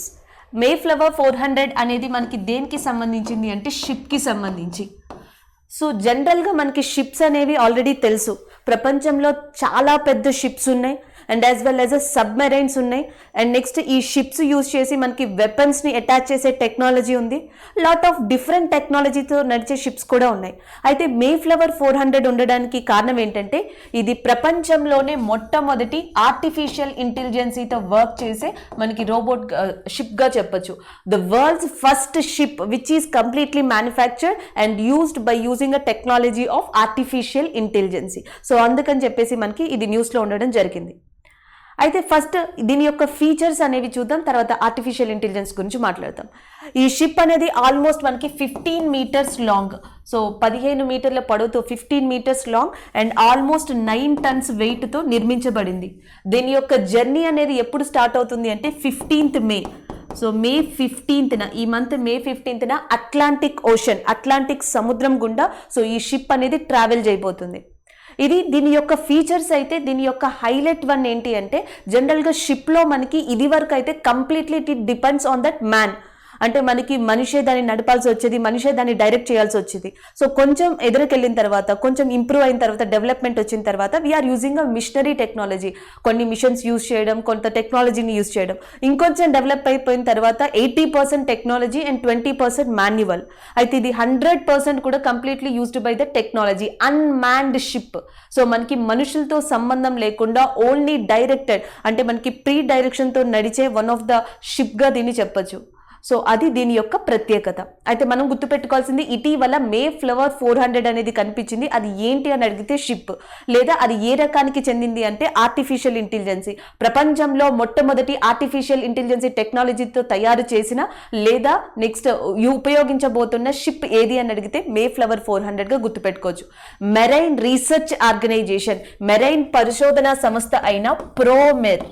Mayflower 400 అనేది మనకి దేనికి సంబంధించింది అంటే షిప్కి సంబంధించి. సో జనరల్గా మనకి షిప్స్ అనేవి ఆల్రెడీ తెలుసు, ప్రపంచంలో చాలా పెద్ద షిప్స్ ఉన్నాయి and as well as submarines ఉన్నాయి. అండ్ నెక్స్ట్ ఈ షిప్స్ యూజ్ చేసి మనకి వెపన్స్ని అటాచ్ చేసే టెక్నాలజీ ఉంది. లాట్ ఆఫ్ డిఫరెంట్ టెక్నాలజీతో నడిచే షిప్స్ కూడా ఉన్నాయి. అయితే మేఫ్లవర్ 400 ఉండడానికి కారణం ఏంటంటే ఇది ప్రపంచంలోనే మొట్టమొదటి ఆర్టిఫిషియల్ ఇంటెలిజెన్సీతో వర్క్ చేసే మనకి రోబోట్ షిప్గా చెప్పొచ్చు. The world's first ship which is completely manufactured and used by using a technology of artificial intelligence. So అందుకని చెప్పేసి మనకి ఇది న్యూస్లో ఉండడం జరిగింది. అయితే ఫస్ట్ దీని యొక్క ఫీచర్స్ అనేవి చూద్దాం, తర్వాత ఆర్టిఫిషియల్ ఇంటెలిజెన్స్ గురించి మాట్లాడతాం. ఈ షిప్ అనేది ఆల్మోస్ట్ మనకి 15 మీటర్స్ లాంగ్, సో 15 మీటర్ల పొడవుతో 15 metres long and almost 9 tons వెయిట్తో నిర్మించబడింది. దీని యొక్క జర్నీ అనేది ఎప్పుడు స్టార్ట్ అవుతుంది అంటే 15th మే. సో మే 15న, ఈ మంత్ మే 15న అట్లాంటిక్ ఓషన్, అట్లాంటిక్ సముద్రం గుండా సో ఈ షిప్ అనేది ట్రావెల్ చేయబోతుంది. ఇది దీని యొక్క ఫీచర్స్. అయితే దీని యొక్క హైలైట్ వన్ ఏంటి అంటే జనరల్గా షిప్లో మనకి ఇది వరకు అయితే completely it depends on that man. అంటే మనకి మనిషే దాన్ని నడపాల్సి వచ్చేది, మనిషే దాన్ని డైరెక్ట్ చేయాల్సి వచ్చేది. సో కొంచెం ఎదురుకెళ్ళిన తర్వాత, కొంచెం ఇంప్రూవ్ అయిన తర్వాత, డెవలప్మెంట్ వచ్చిన తర్వాత we're using a machinery technology. కొన్ని మిషన్స్ యూజ్ చేయడం, కొంత టెక్నాలజీని యూజ్ చేయడం. ఇంకొంచెం డెవలప్ అయిపోయిన తర్వాత 80% టెక్నాలజీ అండ్ 20% మాన్యువల్. అయితే ఇది 100% కూడా completely used by the technology. Unmanned ship. So మనకి మనుషులతో సంబంధం లేకుండా ఓన్లీ డైరెక్టెడ్, అంటే మనకి ప్రీ డైరెక్షన్ తో నడిచే వన్ ఆఫ్ ద షిప్ గా దీన్ని చెప్పొచ్చు. సో అది దీని యొక్క ప్రత్యేకత. అయితే మనం గుర్తుపెట్టుకోవాల్సింది, ఇటీవల మే ఫ్లవర్ 400 అనేది కనిపించింది. అది ఏంటి అని అడిగితే షిప్, లేదా అది ఏ రకానికి చెందింది అంటే ఆర్టిఫిషియల్ ఇంటెలిజెన్సీ. ప్రపంచంలో మొట్టమొదటి ఆర్టిఫిషియల్ ఇంటెలిజెన్సీ టెక్నాలజీతో తయారు చేసిన లేదా నెక్స్ట్ ఉపయోగించబోతున్న షిప్ ఏది అని అడిగితే మే ఫ్లవర్ 400గా గుర్తుపెట్టుకోవచ్చు. మెరైన్ రీసెర్చ్ ఆర్గనైజేషన్, మెరైన్ పరిశోధనా సంస్థ అయిన ప్రోమెర్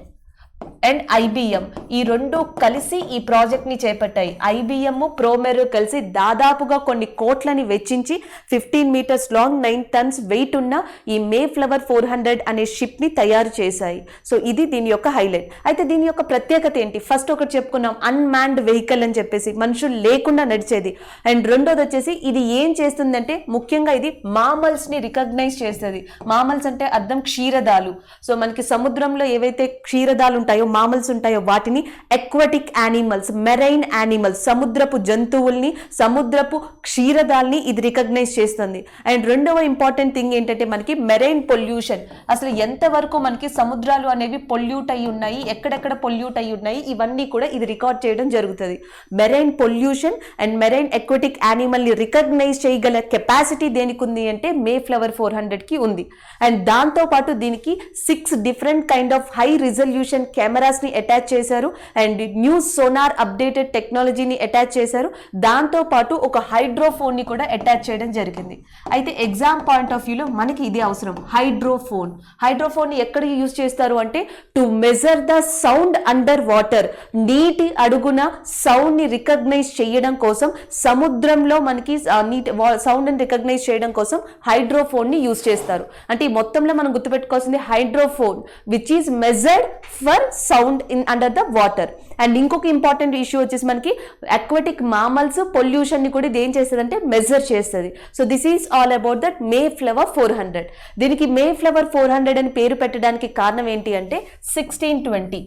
అండ్ ఐబిఎం, ఈ రెండు కలిసి ఈ ప్రాజెక్ట్ ని చేపట్టాయి. ఐబిఎం, ప్రోమెర్ కలిసి దాదాపుగా కొన్ని కోట్లని వెచ్చించి 15 మీటర్స్ లాంగ్, 9 టన్స్ వెయిట్ ఉన్న ఈ మే ఫ్లవర్ 400 అనే షిప్ ని తయారు చేశాయి. సో ఇది దీని యొక్క హైలైట్. అయితే దీని యొక్క ప్రత్యేకత ఏంటి? ఫస్ట్ ఒకటి చెప్పుకున్నాం, అన్మాన్డ్ వెహికల్ అని చెప్పేసి, మనుషులు లేకుండా నడిచేది. అండ్ రెండోది వచ్చేసి ఇది ఏం చేస్తుందంటే, ముఖ్యంగా ఇది మామల్స్ ని రికగ్నైజ్ చేస్తుంది. మామల్స్ అంటే అర్థం క్షీరదాలు. సో మనకి సముద్రంలో ఏవైతే క్షీరదాలు ఉంటాయో, మామల్స్ ఉంటాయో, వాటిని ఎక్వాటిక్ యానిమల్స్, మెరైన్ యానిమల్స్, సముద్రపు జంతువుల్ని, సముద్రపు క్షీరదాల్ని ఇది రికగ్నైజ్ చేస్తుంది. అండ్ రెండవ ఇంపార్టెంట్ థింగ్ ఏంటంటే, మనకి మెరైన్ పొల్యూషన్, అసలు ఎంతవరకు మనకి సముద్రాలు అనేవి పొల్యూట్ అయి ఉన్నాయి, ఎక్కడెక్కడ పొల్యూట్ అయి ఉన్నాయి, ఇవన్నీ కూడా ఇది రికార్డ్ చేయడం జరుగుతుంది. Marine pollution and marine aquatic animal ని రికగ్నైజ్ చేయగల కెపాసిటీ దేనికి ఉంది అంటే మే ఫ్లవర్ 400 కి ఉంది. అండ్ దాంతో పాటు దీనికి 6 different kind of high resolution cameras ని అటాచ్ చేశారు. అండ్ న్యూ సోనార్ అప్డేటెడ్ టెక్నాలజీని అటాచ్ చేశారు. దాంతో పాటు ఒక హైడ్రోఫోన్ ని కూడా అటాచ్ చేయడం జరిగింది. అయితే ఎగ్జామ్ పాయింట్ ఆఫ్ వ్యూలో మనకి ఇది అవసరం, హైడ్రోఫోన్. హైడ్రోఫోన్ ని ఎక్కడ యూజ్ చేస్తారు అంటే, to measure the sound under water, నీటి అడుగున సౌండ్ ని రికగ్నైజ్ చేయడం కోసం, సముద్రంలో మనకి నీటి సౌండ్ ని రికగ్నైజ్ చేయడం కోసం హైడ్రోఫోన్ ని యూజ్ చేస్తారు. అంటే ఈ మొత్తంలో మనం గుర్తుపెట్టుకోవాల్సింది hydrophone which is measured for sound in under the water. And ఇంకొక ఇంపార్టెంట్ ఇష్యూ వచ్చేసి మనకి అక్వాటిక్ మామల్స్ పొల్యూషన్ ని కూడా ఇది ఏం చేస్తుంది అంటే మెజర్ చేస్తుంది. So this is all about that Mayflower 400. దీనికి మే ఫ్లవర్ 400 అని పేరు పెట్టడానికి కారణం ఏంటి అంటే, 1620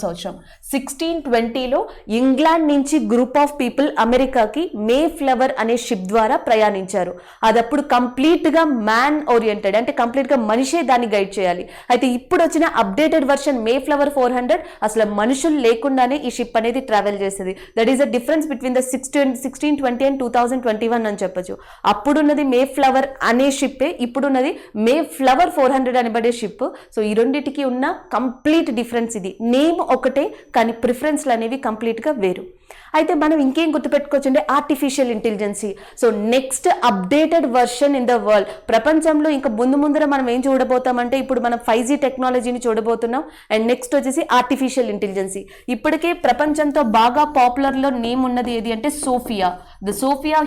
సంవత్సరం 1620లో ఇంగ్లాండ్ నుంచి గ్రూప్ ఆఫ్ పీపుల్ అమెరికాకి మే ఫ్లవర్ అనే షిప్ ద్వారా ప్రయాణించారు. అదప్పుడు కంప్లీట్ గా మ్యాన్ ఓరియంటెడ్, అంటే కంప్లీట్ గా మనిషే దాన్ని గైడ్ చేయాలి. అయితే ఇప్పుడు వచ్చిన అప్డేటెడ్ వర్షన్ మే ఫ్లవర్ 400 అసలు మనుషులు లేకుండానే ఈ షిప్ అనేది ట్రావెల్ చేస్తుంది. That is the difference between the 1620 and 2021 అని చెప్పొచ్చు. అప్పుడున్నది మే ఫ్లవర్ అనే షిప్పే, ఇప్పుడున్నది మే ఫ్లవర్ 400 అనబడే షిప్. సో ఈ రెండింటికి ఉన్న కంప్లీట్ డిఫరెన్స్ ఇది. నేమ్ ఒకటే కానీ ప్రిఫరెన్స్లు అనేవి కంప్లీట్ గా వేరు. అయితే మనం ఇంకేం గుర్తుపెట్టుకోవచ్చు అంటే artificial intelligence. So next updated version in the world. ప్రపంచంలో ఇంకా ముందర మనం ఏం చూడబోతామంటే, ఇప్పుడు మనం 5G టెక్నాలజీని చూడబోతున్నాం. అండ్ నెక్స్ట్ వచ్చేసి ఆర్టిఫిషియల్ ఇంటెలిజెన్సీ. ఇప్పటికే ప్రపంచంతో బాగా పాపులర్ లో నేమ్ ఉన్నది ఏది అంటే Sophia. The Sophia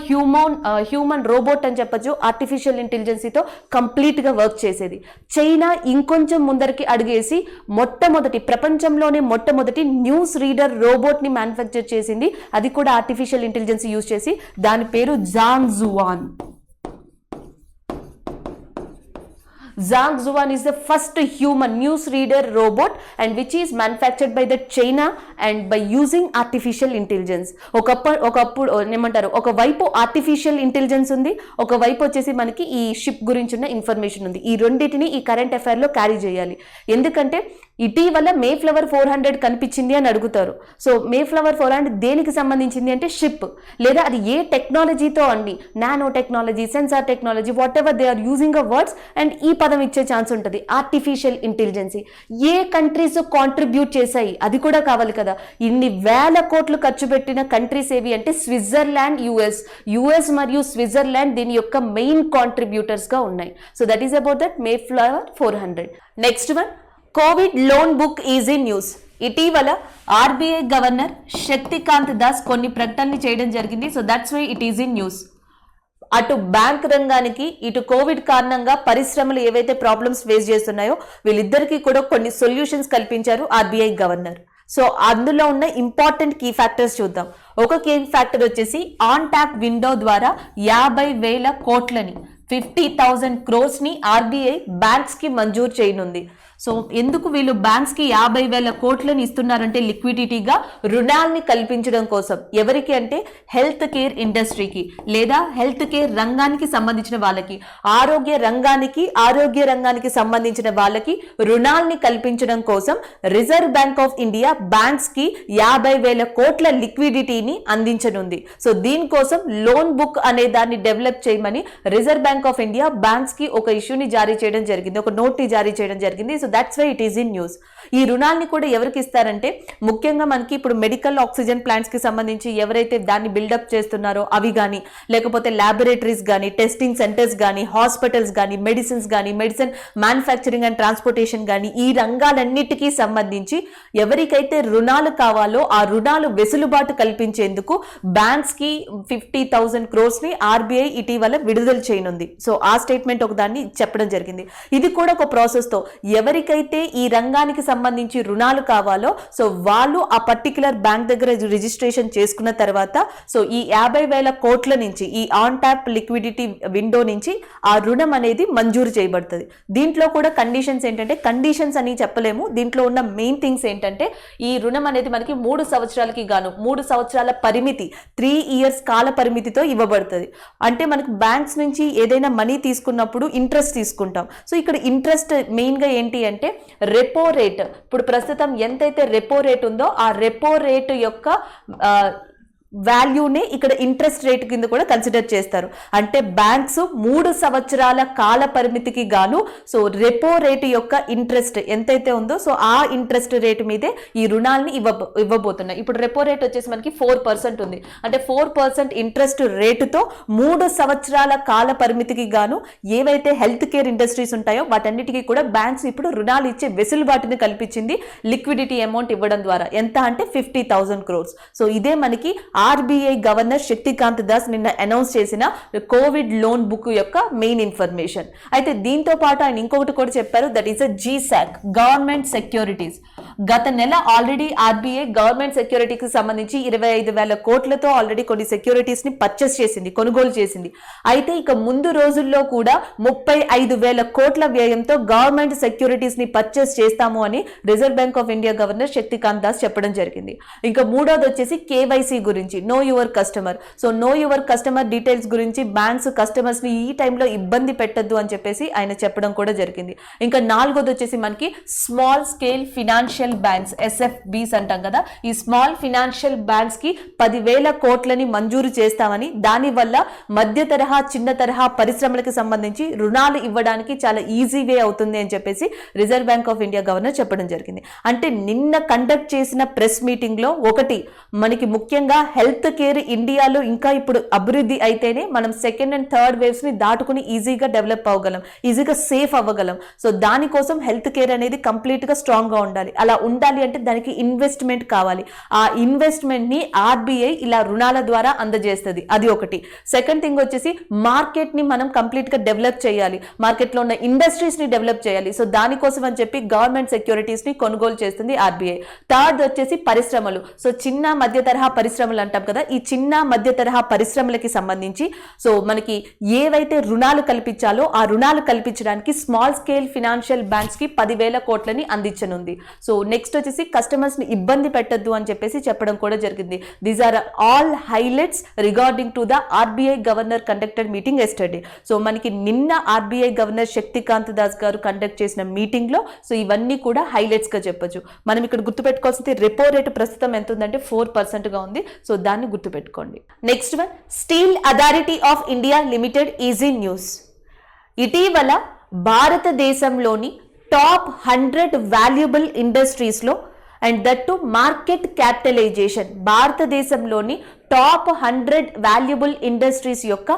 human robot అని చెప్పొచ్చు. ఆర్టిఫిషియల్ ఇంటెలిజెన్సీతో కంప్లీట్ గా వర్క్ చేసేది. చైనా ఇంకొంచెం ముందరికి అడిగేసి ప్రపంచంలోనే మొట్టమొదటి న్యూస్ రీడర్ రోబోట్ ని మ్యానుఫ్యాక్చర్ చేసింది. అది కూడా ఆర్టిఫిషియల్ ఇంటెలిజెన్స్ యూజ్ చేసి. దాని పేరు జాంగ్జువాన్. Zhangzuan is the first human news reader robot and which is manufactured by the China and by using artificial intelligence. ఒకప్పుడు ఏమంటారు, ఒకవైపు ఆర్టిఫిషియల్ ఇంటెలిజెన్స్ ఉంది, ఒకవైపు వచ్చేసి మనకి ఈ షిప్ గురించి ఉన్న ఇన్ఫర్మేషన్ ఉంది. ఈ రెండింటిని ఈ కరెంట్ అఫైర్ లో క్యారీ చేయాలి. ఎందుకంటే ఇటీవల మే ఫ్లవర్ 400 కనిపించింది అని అడుగుతారు. సో మే ఫ్లవర్ 400 దేనికి సంబంధించింది అంటే షిప్, లేదా అది ఏ టెక్నాలజీతో అండి, nano technology, sensor technology, whatever they are using a words and ఈ పదం ఇచ్చే ఛాన్స్ ఉంటుంది. ఆర్టిఫిషియల్ ఇంటెలిజెన్సీ ఏ కంట్రీస్ కాంట్రిబ్యూట్ చేశాయి అది కూడా కావాలి కదా. ఇన్ని వేల కోట్లు ఖర్చు పెట్టిన కంట్రీస్ ఏవి అంటే స్విట్జర్లాండ్, యుఎస్ మరియు స్విట్జర్లాండ్ దీని యొక్క మెయిన్ కాంట్రిబ్యూటర్స్ గా ఉన్నాయి. So that is about that Mayflower 400. Next one, covid loan book is in news. ఇటీవల ఆర్బీఐ గవర్నర్ శక్తికాంత్ దాస్ కొన్ని ప్రకటనలు చేయడం జరిగింది. So that's why it is in news. అటు బ్యాంక్ రంగానికి, ఇటు కోవిడ్ కారణంగా పరిశ్రమలు ఏవైతే ప్రాబ్లమ్స్ ఫేస్ చేస్తున్నాయో వీళ్ళిద్దరికీ కూడా కొన్ని సొల్యూషన్స్ కల్పించారు ఆర్బీఐ గవర్నర్. సో అందులో ఉన్న ఇంపార్టెంట్ కీ ఫ్యాక్టర్స్ చూద్దాం. ఒక కీ ఫ్యాక్టర్ వచ్చేసి ఆన్ ట్యాప్ విండో ద్వారా 50,000 కోట్లని 50,000 crores ని ఆర్బీఐ బ్యాంక్స్ కి మంజూరు చేయనుంది. సో ఎందుకు వీళ్ళు బ్యాంక్స్ కి 50,000 కోట్లని ఇస్తున్నారంటే లిక్విడిటీగా రుణాల్ని కల్పించడం కోసం. ఎవరికి అంటే హెల్త్ కేర్ ఇండస్ట్రీకి లేదా హెల్త్ కేర్ రంగానికి సంబంధించిన వాళ్ళకి, ఆరోగ్య రంగానికి సంబంధించిన వాళ్ళకి రుణాల్ని కల్పించడం కోసం reserve bank of India banks కి 50,000 కోట్ల లిక్విడిటీని అందించనుంది. సో దీనికోసం లోన్ బుక్ అనే దాన్ని డెవలప్ చేయమని reserve bank of India banks కి ఒక ఇష్యూని జారీ చేయడం జరిగింది, ఒక నోట్ ని జారీ చేయడం జరిగింది. So that's why it is in news. ఈ రుణాల్ని కూడా ఎవరికి ఇస్తారంటే ముఖ్యంగా మనకి ఇప్పుడు మెడికల్ ఆక్సిజన్ ప్లాంట్స్ కి సంబంధించి ఎవరైతే దాన్ని బిల్డప్ చేస్తున్నారో అవి కానీ, లేకపోతే ల్యాబొరేటరీస్ కానీ, టెస్టింగ్ సెంటర్స్ కానీ, హాస్పిటల్స్ కానీ, మెడిసిన్ మ్యానుఫ్యాక్చరింగ్ అండ్ ట్రాన్స్పోర్టేషన్ కానీ, ఈ రంగాలన్నిటికీ సంబంధించి ఎవరికైతే రుణాలు కావాలో ఆ రుణాలు వెసులుబాటు కల్పించేందుకు బ్యాంక్స్ కి 50,000 crores ని ఆర్బీఐ ఇటీవల విడుదల చేయనుంది. సో ఆ స్టేట్మెంట్ ఒక దాన్ని చెప్పడం జరిగింది. ఇది కూడా ఒక ప్రాసెస్ తో ఎవరికైతే ఈ రంగానికి సంబంధించి రుణాలు కావాలో సో వాళ్ళు ఆ పర్టికులర్ బ్యాంక్ దగ్గర రిజిస్ట్రేషన్ చేసుకున్న తర్వాత సో ఈ 50,000 కోట్ల నుంచి ఈ ఆన్ ట్యాప్ లిక్విడిటీ విండో నుంచి ఆ రుణం అనేది మంజూరు చేయబడుతుంది. దీంట్లో కూడా కండిషన్స్ ఏంటంటే, కండిషన్స్ అని చెప్పలేము, దీంట్లో ఉన్న మెయిన్ థింగ్స్ ఏంటంటే ఈ రుణం అనేది మనకి 3 సంవత్సరాలకి గాను 3 సంవత్సరాల పరిమితి 3 years కాల పరిమితితో ఇవ్వబడుతుంది. అంటే మనకు బ్యాంక్స్ నుంచి ఏదైనా మనీ తీసుకున్నప్పుడు ఇంట్రెస్ట్ తీసుకుంటాం. సో ఇక్కడ ఇంట్రెస్ట్ మెయిన్ గా ఏంటి అంటే రెపో రేట్. ఇప్పుడు ప్రస్తుతం ఎంతైతే రెపో రేట్ ఉందో ఆ రెపో రేట్ యొక్క వాల్యూనే ఇక్కడ ఇంట్రెస్ట్ రేట్ కింద కూడా కన్సిడర్ చేస్తారు. అంటే బ్యాంక్స్ 3 సంవత్సరాల కాల పరిమితికి గాను సో రెపో రేటు యొక్క ఇంట్రెస్ట్ ఎంతైతే ఉందో సో ఆ ఇంట్రెస్ట్ రేటు మీదే ఈ రుణాలని ఇవ్వబోతున్నాయి. ఇప్పుడు రెపో రేట్ వచ్చేసి మనకి 4% ఉంది. అంటే 4% ఇంట్రెస్ట్ రేటుతో 3 సంవత్సరాల కాల పరిమితికి గాను ఏవైతే హెల్త్ కేర్ ఇండస్ట్రీస్ ఉంటాయో వాటన్నిటికీ కూడా బ్యాంక్స్ ఇప్పుడు రుణాలు ఇచ్చే వెసులుబాటుని కల్పించింది లిక్విడిటీ అమౌంట్ ఇవ్వడం ద్వారా. ఎంత అంటే 50,000 crores. సో ఇదే మనకి ఆర్బీఐ గవర్నర్ శక్తికాంత్ దాస్ నిన్న అనౌన్స్ చేసిన కోవిడ్ లోన్ బుక్ యొక్క మెయిన్ ఇన్ఫర్మేషన్. అయితే దీంతో పాటు ఆయన ఇంకొకటి కూడా చెప్పారు, that is GSAC government securities. గత నెల ఆల్రెడీ ఆర్బీఐ గవర్నమెంట్ సెక్యూరిటీకి సంబంధించి 25,000 కోట్లతో ఆల్రెడీ కొన్ని సెక్యూరిటీస్ ని పర్చేస్ చేసింది, కొనుగోలు చేసింది. అయితే ఇక ముందు రోజుల్లో కూడా 35,000 కోట్ల వ్యయంతో గవర్నమెంట్ సెక్యూరిటీస్ ని పర్చేస్ చేస్తాము అని reserve bank of India governor Shaktikanta Das చెప్పడం జరిగింది. ఇంకా మూడోది వచ్చేసి కేవైసీ గురించి, know your customer. So know your customer details గురించి బ్యాంక్స్ కస్టమర్స్ ని ఈ టైంలో ఇబ్బంది పెట్టద్దు అని చెప్పేసి ఆయన చెప్పడం కూడా జరిగింది. ఇంకా నాలుగోది వచ్చేసి మనకి small scale financial banks, SFBs అంటాం కదా, ఈ స్మాల్ ఫినాన్షియల్ బ్యాంక్స్ కి 10,000 కోట్లని మంజూరు చేస్తామని, దానివల్ల మధ్య తరహా చిన్న తరహా పరిశ్రమలకు సంబంధించి రుణాలు ఇవ్వడానికి చాలా ఈజీ వే అవుతుంది అని చెప్పేసి reserve bank of India governor చెప్పడం జరిగింది. అంటే నిన్న కండక్ట్ చేసిన ప్రెస్ మీటింగ్ లో ఒకటి మనకి ముఖ్యంగా హెల్త్ కేర్ ఇండియాలో ఇంకా ఇప్పుడు అభివృద్ధి అయితేనే మనం సెకండ్ అండ్ థర్డ్ వేవ్స్ ని దాటుకుని ఈజీగా డెవలప్ అవ్వగలం, ఈజీగా సేఫ్ అవ్వగలం. సో దానికోసం హెల్త్ కేర్ అనేది కంప్లీట్ గా స్ట్రాంగ్ గా ఉండాలి. అలా ఉండాలి అంటే దానికి ఇన్వెస్ట్మెంట్ కావాలి. ఆ ఇన్వెస్ట్మెంట్ ని ఆర్బీఐ ఇలా రుణాల ద్వారా అందజేస్తుంది. అది ఒకటి. సెకండ్ థింగ్ వచ్చేసి మార్కెట్ ని మనం కంప్లీట్ గా డెవలప్ చేయాలి, మార్కెట్ లో ఉన్న ఇండస్ట్రీస్ ని డెవలప్ చేయాలి. సో దానికోసం అని చెప్పి గవర్నమెంట్ సెక్యూరిటీస్ ని కొనుగోలు చేస్తుంది ఆర్బీఐ. థర్డ్ వచ్చేసి పరిశ్రమలు. సో చిన్న మధ్య తరహా పరిశ్రమలు అంటాం కదా, ఈ చిన్న మధ్య తరహా పరిశ్రమలకి సంబంధించి సో మనకి ఏవైతే రుణాలు కల్పించాలో ఆ రుణాలు కల్పించడానికి స్మాల్ స్కేల్ ఫినాన్షియల్ బ్యాంక్స్ కి 10,000 కోట్లని అందించనుంది. సో నెక్స్ట్ వచ్చేసి కస్టమర్స్ ని ఇబ్బంది పెట్టద్దు అని చెప్పేసి చెప్పడం కూడా జరిగింది. These are all highlights regarding to the RBI governor conducted meeting yesterday. So మనకి నిన్న ఆర్బీఐ గవర్నర్ శక్తికాంత్ దాస్ గారు కండక్ట్ చేసిన మీటింగ్ లో సో ఇవన్నీ కూడా హైలైట్స్ గా చెప్పొచ్చు. మనం ఇక్కడ గుర్తుపెట్టుకోవాల్సింది రెపో రేటు ప్రస్తుతం ఎంత ఉందంటే 4% గా ఉంది. సో దాన్ని గుర్తుపెట్టుకోండి. Next one, steel authority of India limited is in news. ఇటీవల భారతదేశంలోని టాప్ 100 వాల్యుబుల్ ఇండస్ట్రీస్ లో and that to market capitalization, భారతదేశంలోని టాప్ 100 వాల్యుబుల్ ఇండస్ట్రీస్ యొక్క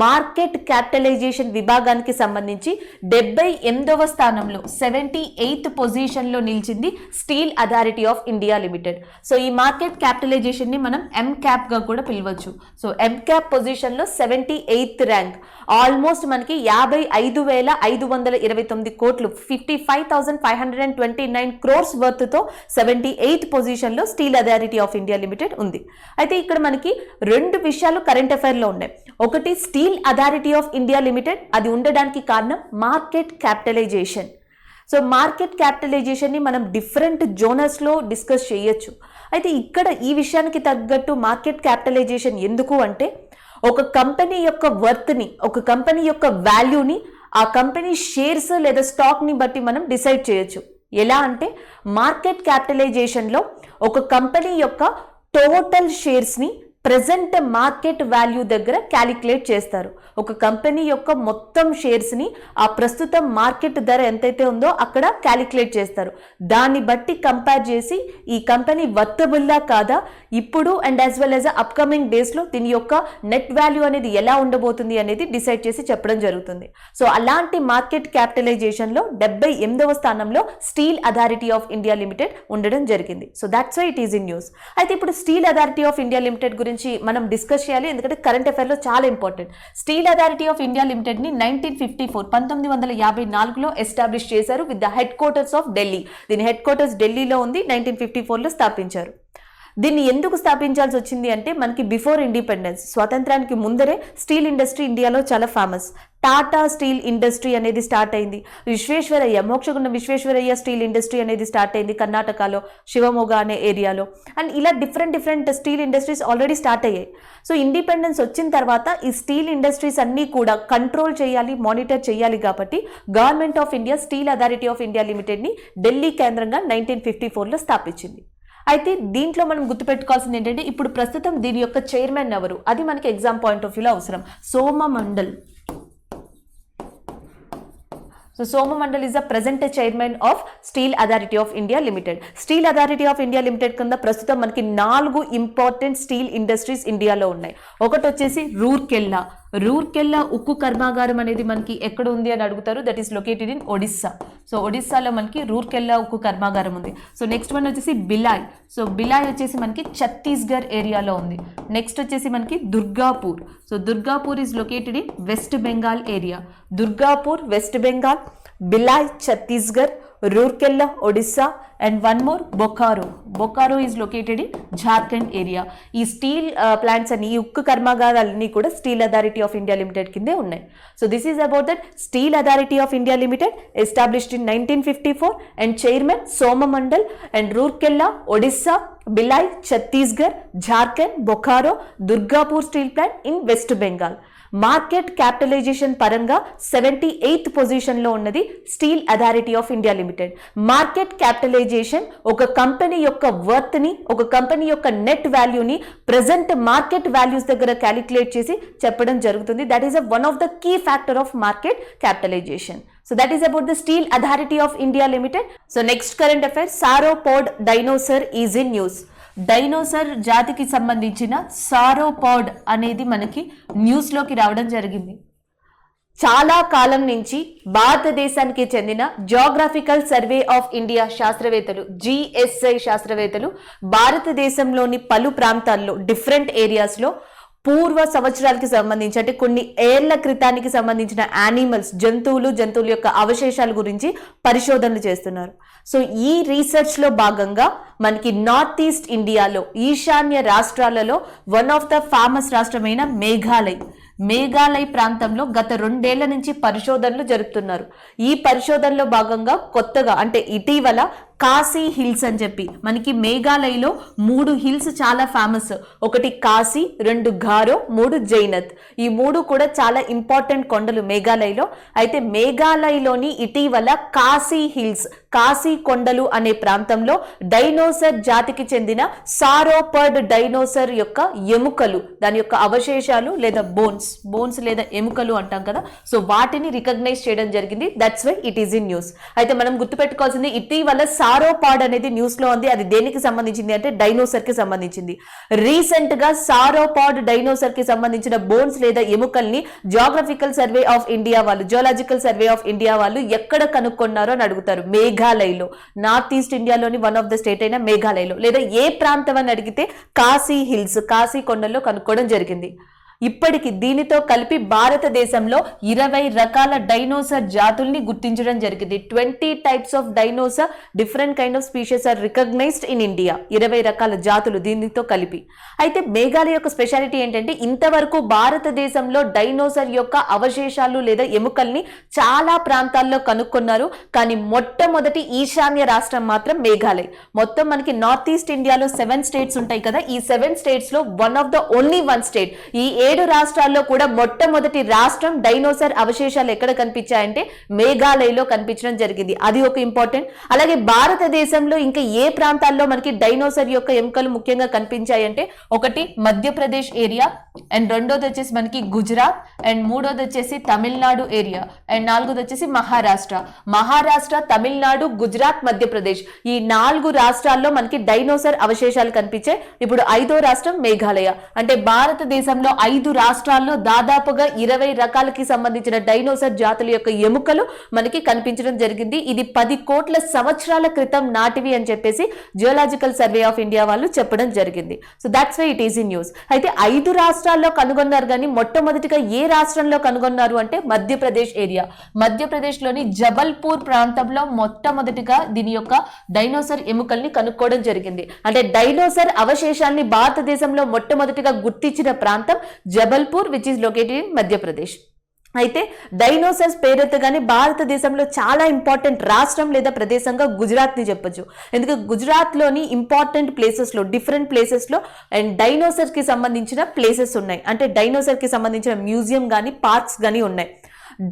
మార్కెట్ క్యాపిటలైజేషన్ విభాగానికి సంబంధించి 78వ స్థానంలో 78th పొజిషన్లో నిలిచింది steel authority of India limited. So ఈ మార్కెట్ క్యాపిటలైజేషన్ని మనం ఎంక్యాప్గా కూడా పిలవచ్చు. సో ఎంక్యాప్ పొజిషన్లో 78th ర్యాంక్, ఆల్మోస్ట్ మనకి 55,529 కోట్లు 55,529 క్రోర్స్ వర్త్తో 78th పొజిషన్లో steel authority of India limited ఉంది. అయితే ఇక్కడ మనకి రెండు విషయాలు కరెంట్ అఫైర్లో ఉన్నాయి. ఒకటి steel authority of India limited, అది ఉండడానికి కారణం మార్కెట్ క్యాపిటలైజేషన్. సో మార్కెట్ క్యాపిటలైజేషన్ని మనం డిఫరెంట్ జోనర్స్లో డిస్కస్ చేయొచ్చు. అయితే ఇక్కడ ఈ విషయానికి తగ్గట్టు మార్కెట్ క్యాపిటలైజేషన్ ఎందుకు అంటే, ఒక కంపెనీ యొక్క వర్త్ని, ఒక కంపెనీ యొక్క వాల్యూని ఆ కంపెనీ షేర్స్ లేదా స్టాక్ని బట్టి మనం డిసైడ్ చేయొచ్చు. ఎలా అంటే మార్కెట్ క్యాపిటలైజేషన్లో ఒక కంపెనీ యొక్క టోటల్ షేర్స్ని ప్రెజెంట్ మార్కెట్ వాల్యూ దగ్గర క్యాలిక్యులేట్ చేస్తారు. ఒక కంపెనీ యొక్క మొత్తం షేర్స్ని ఆ ప్రస్తుతం మార్కెట్ ధర ఎంతైతే ఉందో అక్కడ క్యాలిక్యులేట్ చేస్తారు. దాన్ని బట్టి కంపేర్ చేసి ఈ కంపెనీ వర్తబుల్లా కాదా ఇప్పుడు and as well as upcoming డేస్లో దీని యొక్క నెట్ వాల్యూ అనేది ఎలా ఉండబోతుంది అనేది డిసైడ్ చేసి చెప్పడం జరుగుతుంది. సో అలాంటి మార్కెట్ క్యాపిటలైజేషన్లో 78వ స్థానంలో steel authority of India limited ఉండడం జరిగింది. So that's why it is in news. అయితే ఇప్పుడు steel authority of India limited గురించి మనం డిస్కస్ చేయాలి, ఎందుకంటే కరెంట్ అఫైర్లో చాలా important. Steel authority of India limited ని 1954లో ఎస్టాబ్లిష్ చేశారు with the headquarters of Delhi. దీని హెడ్ క్వార్టర్స్ ఢిల్లీలో ఉంది. 1954లో స్థాపించారు. దీన్ని ఎందుకు స్థాపించాల్సి వచ్చింది అంటే, మనకి బిఫోర్ ఇండిపెండెన్స్, స్వాతంత్రానికి ముందరే స్టీల్ ఇండస్ట్రీ ఇండియాలో చాలా ఫేమస్. టాటా స్టీల్ ఇండస్ట్రీ అనేది స్టార్ట్ అయింది. విశ్వేశ్వరయ్య, మోక్షగుండం విశ్వేశ్వరయ్య స్టీల్ ఇండస్ట్రీ అనేది స్టార్ట్ అయింది కర్ణాటకలో, శివమోగా అనే ఏరియాలో. అండ్ ఇలా different steel industries already start అయ్యాయి. సో ఇండిపెండెన్స్ వచ్చిన తర్వాత ఈ స్టీల్ ఇండస్ట్రీస్ అన్నీ కూడా కంట్రోల్ చేయాలి, మానిటర్ చేయాలి కాబట్టి government of India steel authority of India లిమిటెడ్ని ఢిల్లీ కేంద్రంగా 1954లో స్థాపించింది. అయితే దీంట్లో మనం గుర్తుపెట్టుకోవాల్సింది ఏంటంటే, ఇప్పుడు ప్రస్తుతం దీని యొక్క చైర్మన్ ఎవరు, అది మనకి ఎగ్జామ్ పాయింట్ ఆఫ్ వ్యూలో అవసరం. సోమమండల్. So Somamandal is the present chairman of Steel Authority of India Limited. Steel Authority of India Limited కింద ప్రస్తుతం మనకి 4 ఇంపార్టెంట్ స్టీల్ ఇండస్ట్రీస్ ఇండియాలో ఉన్నాయి. ఒకటి వచ్చేసి రూర్కెల్లా ఉక్కు కర్మాగారం అనేది మనకి ఎక్కడ ఉంది అని అడుగుతారు. That is located in Odisha. So ఒడిస్సాలో మనకి రూర్కెల్లా ఉక్కు కర్మాగారం ఉంది. సో నెక్స్ట్ వన్ వచ్చేసి బిలాయ్. సో బిలాయ్ వచ్చేసి మనకి ఛత్తీస్గఢ్ ఏరియాలో ఉంది. నెక్స్ట్ వచ్చేసి మనకి Durgapur. So Durgapur is located in West Bengal area. Durgapur West Bengal, Bhilai Chhattisgarh, Rourkela Odisha, and one more Bokaro is located in Jharkhand area. ఈ స్టీల్ ప్లాంట్స్ అన్ని, ఈ ఉక్కు కర్మాగారాలన్నీ కూడా steel authority of India limited కిందే ఉన్నాయి. So this is about that steel authority of India limited established in 1954 and chairman Soma Mandal and Rourkela Odisha, Bhilai Chhattisgarh, Jharkhand, Bokaro, Durgapur steel plant in West Bengal. Market capitalization పరంగా 78th పొజిషన్లో ఉన్నది steel authority of India limited. Market capitalization ఒక కంపెనీ యొక్క వర్త్ని, ఒక కంపెనీ యొక్క నెట్ వాల్యూని ప్రెజెంట్ మార్కెట్ వాల్యూస్ దగ్గర క్యాలిక్యులేట్ చేసి చెప్పడం జరుగుతుంది. That is one of the key factor of market capitalization. So that is about the Steel Authority of India Limited. So next current affair, sauropod dinosaur is in news. Dinosaur జాతికి సంబంధించిన సారోపాడ్ అనేది మనకి న్యూస్లోకి రావడం జరిగింది. చాలా కాలం నుంచి భారతదేశానికి చెందిన జియోగ్రాఫికల్ సర్వే ఆఫ్ ఇండియా శాస్త్రవేత్తలు, GSI శాస్త్రవేత్తలు భారతదేశంలోని పలు ప్రాంతాల్లో డిఫరెంట్ ఏరియాస్లో పూర్వ సంవత్సరాలకి సంబంధించి, అంటే కొన్ని ఏళ్ల క్రితానికి సంబంధించిన యానిమల్స్, జంతువుల యొక్క అవశేషాల గురించి పరిశోధనలు చేస్తున్నారు. సో ఈ రీసెర్చ్లో భాగంగా మనకి నార్త్ ఈస్ట్ ఇండియాలో, ఈశాన్య రాష్ట్రాలలో వన్ ఆఫ్ ద ఫేమస్ రాష్ట్రమైన మేఘాలయ్ ప్రాంతంలో గత 2 ఏళ్ల నుంచి పరిశోధనలు జరుపుతున్నారు. ఈ పరిశోధనలో భాగంగా కొత్తగా, అంటే ఇటీవల కాశీ హిల్స్ అని చెప్పి మనకి మేఘాలయలో 3 హిల్స్ చాలా ఫేమస్. ఒకటి కాశీ, 2 గారో, 3 జైనత్. ఈ 3 కూడా చాలా ఇంపార్టెంట్ కొండలు మేఘాలయలో. అయితే మేఘాలయలోని ఇటీవల కాశీ హిల్స్, కాశీ కొండలు అనే ప్రాంతంలో డైనోసర్ జాతికి చెందిన సారోపర్డ్ డైనోసర్ యొక్క ఎముకలు, దాని యొక్క అవశేషాలు లేదా బోన్స్ లేదా ఎముకలు అంటాం కదా, సో వాటిని రికగ్నైజ్ చేయడం జరిగింది. That's why it is in news. అయితే మనం గుర్తుపెట్టుకోవాల్సింది, ఇటీవల సారోపాడ్ అనేది న్యూస్ లో ఉంది. అది దేనికి సంబంధించింది అంటే డైనోసర్ కి సంబంధించింది. రీసెంట్ గా సారోపాడ్ డైనోసర్ కి సంబంధించిన బోన్స్ లేదా ఎముకల్ని జియోగ్రఫికల్ సర్వే ఆఫ్ ఇండియా వాళ్ళు, జియోలాజికల్ సర్వే ఆఫ్ ఇండియా వాళ్ళు ఎక్కడ కనుక్కున్నారో అని అడుగుతారు. మేఘాలయలో, నార్త్ ఈస్ట్ ఇండియాలోని వన్ ఆఫ్ ద స్టేట్ అయిన మేఘాలయలో, లేదా ఏ ప్రాంతం అని అడిగితే కాశీ హిల్స్, కాశీ కొండల్లో కనుక్కోవడం జరిగింది. ఇప్పటికి దీనితో కలిపి భారతదేశంలో 20 రకాల డైనోసార్ జాతుల్ని గుర్తించడం జరిగింది. 20 types of dinosaur, different kind of species are recognized in India. 20 రకాల జాతులు దీనితో కలిపి. అయితే మేఘాలయ యొక్క స్పెషాలిటీ ఏంటంటే ఇంతవరకు భారతదేశంలో డైనోసార్ యొక్క అవశేషాలు లేదా ఎముకల్ని చాలా ప్రాంతాల్లో కనుక్కున్నారు. కానీ మొట్టమొదటి ఈశాన్య రాష్ట్రం మాత్రం మేఘాలయ. మొత్తం మనకి నార్త్ ఈస్ట్ ఇండియాలో 7 స్టేట్స్ ఉంటాయి కదా, ఈ 7 స్టేట్స్ లో one of the only one state, ఈ 7 రాష్ట్రాల్లో కూడా మొట్టమొదటి రాష్ట్రం డైనోసార్ అవశేషాలు ఎక్కడ కనిపించాయంటే మేఘాలయలో కనిపించడం జరిగింది. అది ఒక ఇంపార్టెంట్. అలాగే భారతదేశంలో ఇంకా ఏ ప్రాంతాల్లో మనకి డైనోసార్ యొక్క ఎముకలు ముఖ్యంగా కనిపించాయంటే ఒకటి మధ్యప్రదేశ్ ఏరియా, అండ్ రెండోది వచ్చేసి మనకి గుజరాత్, అండ్ మూడోది వచ్చేసి తమిళనాడు ఏరియా, అండ్ నాలుగోది వచ్చేసి మహారాష్ట్ర, తమిళనాడు, గుజరాత్, మధ్యప్రదేశ్, ఈ 4 రాష్ట్రాల్లో మనకి డైనోసార్ అవశేషాలు కనిపించాయి. ఇప్పుడు 5వ రాష్ట్రం మేఘాలయ. అంటే భారతదేశంలో 5 రాష్ట్రాల్లో దాదాపుగా 20 రకాలకి సంబంధించిన డైనోసార్ జాతుల యొక్క ఎముకలు మనకి కనిపించడం జరిగింది. ఇది 10 కోట్ల సంవత్సరాల క్రితం నాటివి అని చెప్పేసి జియోలాజికల్ సర్వే ఆఫ్ ఇండియా వాళ్ళు చెప్పడం జరిగింది. So that's why it is in news. అయితే 5 రాష్ట్రాల్లో కనుగొన్నారు, కానీ మొట్టమొదటిగా ఏ రాష్ట్రంలో కనుగొన్నారు అంటే మధ్యప్రదేశ్ ఏరియా. మధ్యప్రదేశ్ లోని జబల్పూర్ ప్రాంతంలో మొట్టమొదటిగా దీని యొక్క డైనోసార్ ఎముకల్ని కనుక్కోవడం జరిగింది. అంటే డైనోసార్ అవశేషాన్ని భారతదేశంలో మొట్టమొదటిగా గుర్తించిన ప్రాంతం Jabalpur, which is located in Madhya Pradesh. అయితే డైనోసార్స్ పేరెత్తగానే భారతదేశంలో చాలా ఇంపార్టెంట్ రాష్ట్రం లేదా ప్రదేశంగా గుజరాత్ ని చెప్పొచ్చు. ఎందుకంటే గుజరాత్ లోని ఇంపార్టెంట్ ప్లేసెస్ లో, డిఫరెంట్ ప్లేసెస్ లో అండ్ డైనోసార్ కి సంబంధించిన ప్లేసెస్ ఉన్నాయి. అంటే డైనోసార్ కి సంబంధించిన మ్యూజియం గానీ పార్క్స్ గానీ ఉన్నాయి.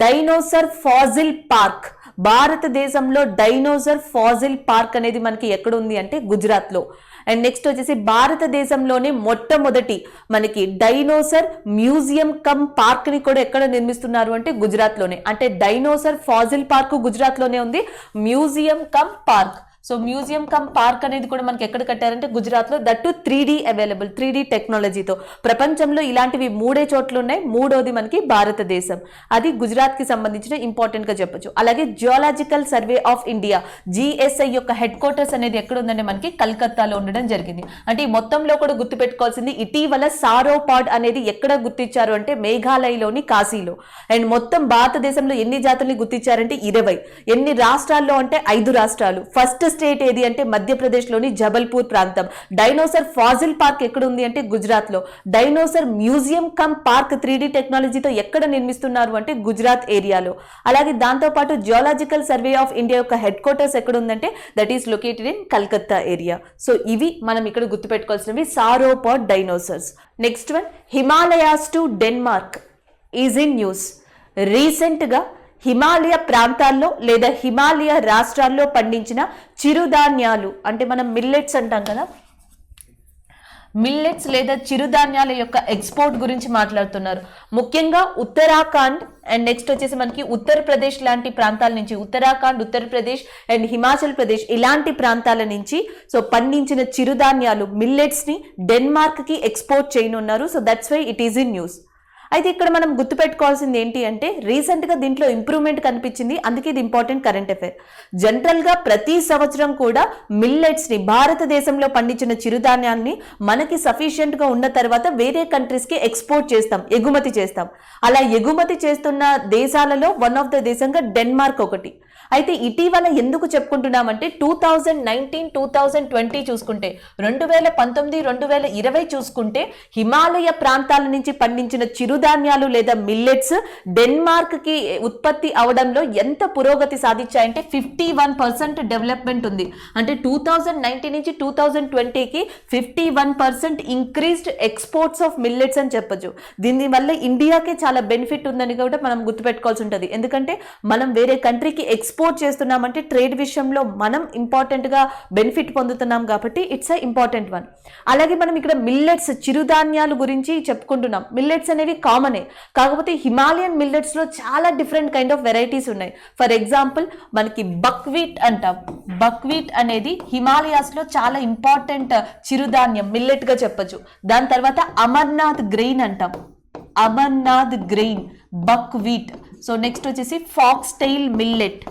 డైనోసార్ ఫాజిల్ పార్క్, భారతదేశంలో డైనోసార్ ఫాజిల్ పార్క్ అనేది మనకి ఎక్కడ ఉంది అంటే గుజరాత్ లో. అండ్ నెక్స్ట్ వచ్చేసి భారతదేశంలోనే మొట్టమొదటి మనకి డైనోసార్ మ్యూజియం కమ్ పార్క్ ని కూడా ఎక్కడ నిర్మిస్తున్నారు అంటే గుజరాత్ లోనే. అంటే డైనోసార్ ఫాజిల్ పార్క్ గుజరాత్ లోనే ఉంది, museum come park. So museum come park అనేది కూడా మనకి ఎక్కడ కట్టారంటే గుజరాత్ లో, దట్టు 3D అవైలబుల్, 3D టెక్నాలజీతో. ప్రపంచంలో ఇలాంటివి 3 చోట్ల ఉన్నాయి, 3వది మనకి భారతదేశం. అది గుజరాత్ కి సంబంధించిన ఇంపార్టెంట్ గా చెప్పొచ్చు. అలాగే geological survey of India, GSI యొక్క హెడ్ క్వార్టర్స్ అనేది ఎక్కడ ఉందంటే మనకి కలకత్తాలో ఉండడం జరిగింది. అంటే ఈ మొత్తంలో కూడా గుర్తుపెట్టుకోవాల్సింది, ఇటీవల సారోపాడ్ అనేది ఎక్కడ గుర్తించారు అంటే మేఘాలయలోని కాశీలో. అండ్ మొత్తం భారతదేశంలో ఎన్ని జాతుల్ని గుర్తించారంటే 20. ఎన్ని రాష్ట్రాల్లో అంటే 5 రాష్ట్రాలు. ఫస్ట్ స్టేట్ ఏది అంటే మధ్యప్రదేశ్ లోని జబల్పూర్ ప్రాంతం. డైనోసార్ ఫాజిల్ పార్క్ ఎక్కడ ఉంది అంటే గుజరాత్ లో. Dinosaur museum come park 3D టెక్నాలజీతో ఎక్కడ నిర్మిస్తున్నారు అంటే గుజరాత్ ఏరియాలో. అలాగే దాంతో పాటు జియోలాజికల్ సర్వే ఆఫ్ ఇండియా యొక్క హెడ్ క్వార్టర్స్ ఎక్కడ ఉందంటే that is located in Calcutta area. So ఇవి మనం ఇక్కడ గుర్తుపెట్టుకోవాల్సినవి sauropod dinosaurs. Next one, Himalayas to Denmark is in news. Recent గా హిమాలయ ప్రాంతాల్లో లేదా హిమాలయ రాష్ట్రాల్లో పండించిన చిరుధాన్యాలు, అంటే మనం మిల్లెట్స్ అంటాం కదా, మిల్లెట్స్ లేదా చిరుధాన్యాల యొక్క ఎక్స్పోర్ట్ గురించి మాట్లాడుతున్నారు. ముఖ్యంగా ఉత్తరాఖండ్ అండ్ నెక్స్ట్ వచ్చేసి మనకి ఉత్తరప్రదేశ్ లాంటి ప్రాంతాల నుంచి, ఉత్తరాఖండ్, ఉత్తరప్రదేశ్ అండ్ హిమాచల్ ప్రదేశ్ ఇలాంటి ప్రాంతాల నుంచి సో పండించిన చిరుధాన్యాలు మిల్లెట్స్ ని డెన్మార్క్ కి ఎక్స్పోర్ట్ చేయనున్నారు. So that's why it is in news. అయితే ఇక్కడ మనం గుర్తుపెట్టుకోవాల్సింది ఏంటి అంటే రీసెంట్ గా దీంట్లో ఇంప్రూవ్మెంట్ కనిపించింది, అందుకే ఇది ఇంపార్టెంట్ కరెంట్ అఫైర్. జనరల్ గా ప్రతి సంవత్సరం కూడా మిల్లెట్స్ ని, భారతదేశంలో పండించిన చిరుధాన్యాన్ని మనకి సఫిషియెంట్ గా ఉన్న తర్వాత వేరే కంట్రీస్ కి ఎక్స్పోర్ట్ చేస్తాం, ఎగుమతి చేస్తాం. అలా ఎగుమతి చేస్తున్న దేశాలలో వన్ ఆఫ్ ద దేశంగా డెన్మార్క్ ఒకటి. అయితే ఇటీవల ఎందుకు చెప్పుకుంటున్నామంటే 2019-2020 చూసుకుంటే, 2019-2020 చూసుకుంటే హిమాలయ ప్రాంతాల నుంచి పండించిన చిరుధాన్యాలు లేదా మిల్లెట్స్ డెన్మార్క్ కి ఉత్పత్తి అవడంలో ఎంత పురోగతి సాధించాయంటే 51% డెవలప్మెంట్ ఉంది. అంటే 2019 నుంచి 2020కి 51% ఇంక్రీస్డ్ ఎక్స్పోర్ట్స్ ఆఫ్ మిల్లెట్స్ అని చెప్పొచ్చు. దీనివల్ల ఇండియాకే చాలా బెనిఫిట్ ఉందని కూడా మనం గుర్తుపెట్టుకోవాల్సి ఉంటుంది. ఎందుకంటే మనం వేరే కంట్రీకి ఎక్స్పోర్ట్ ఎక్స్పోర్ట్ చేస్తున్నామంటే ట్రేడ్ విషయంలో మనం ఇంపార్టెంట్గా బెనిఫిట్ పొందుతున్నాం కాబట్టి ఇట్స్ అ ఇంపార్టెంట్ వన్. అలాగే మనం ఇక్కడ మిల్లెట్స్ చిరుధాన్యాలు గురించి చెప్పుకుంటున్నాం. మిల్లెట్స్ అనేవి కామనే, కాకపోతే హిమాలయన్ మిల్లెట్స్లో చాలా డిఫరెంట్ కైండ్ ఆఫ్ వెరైటీస్ ఉన్నాయి. ఫర్ ఎగ్జాంపుల్ మనకి బక్వీట్ అంటాం. బక్వీట్ అనేది హిమాలయాస్లో చాలా ఇంపార్టెంట్ చిరుధాన్యం, మిల్లెట్గా చెప్పచ్చు. దాని తర్వాత అమర్నాథ్ గ్రెయిన్ అంటాం. Amaranth grain, buckwheat. So next వచ్చేసి foxtail millet,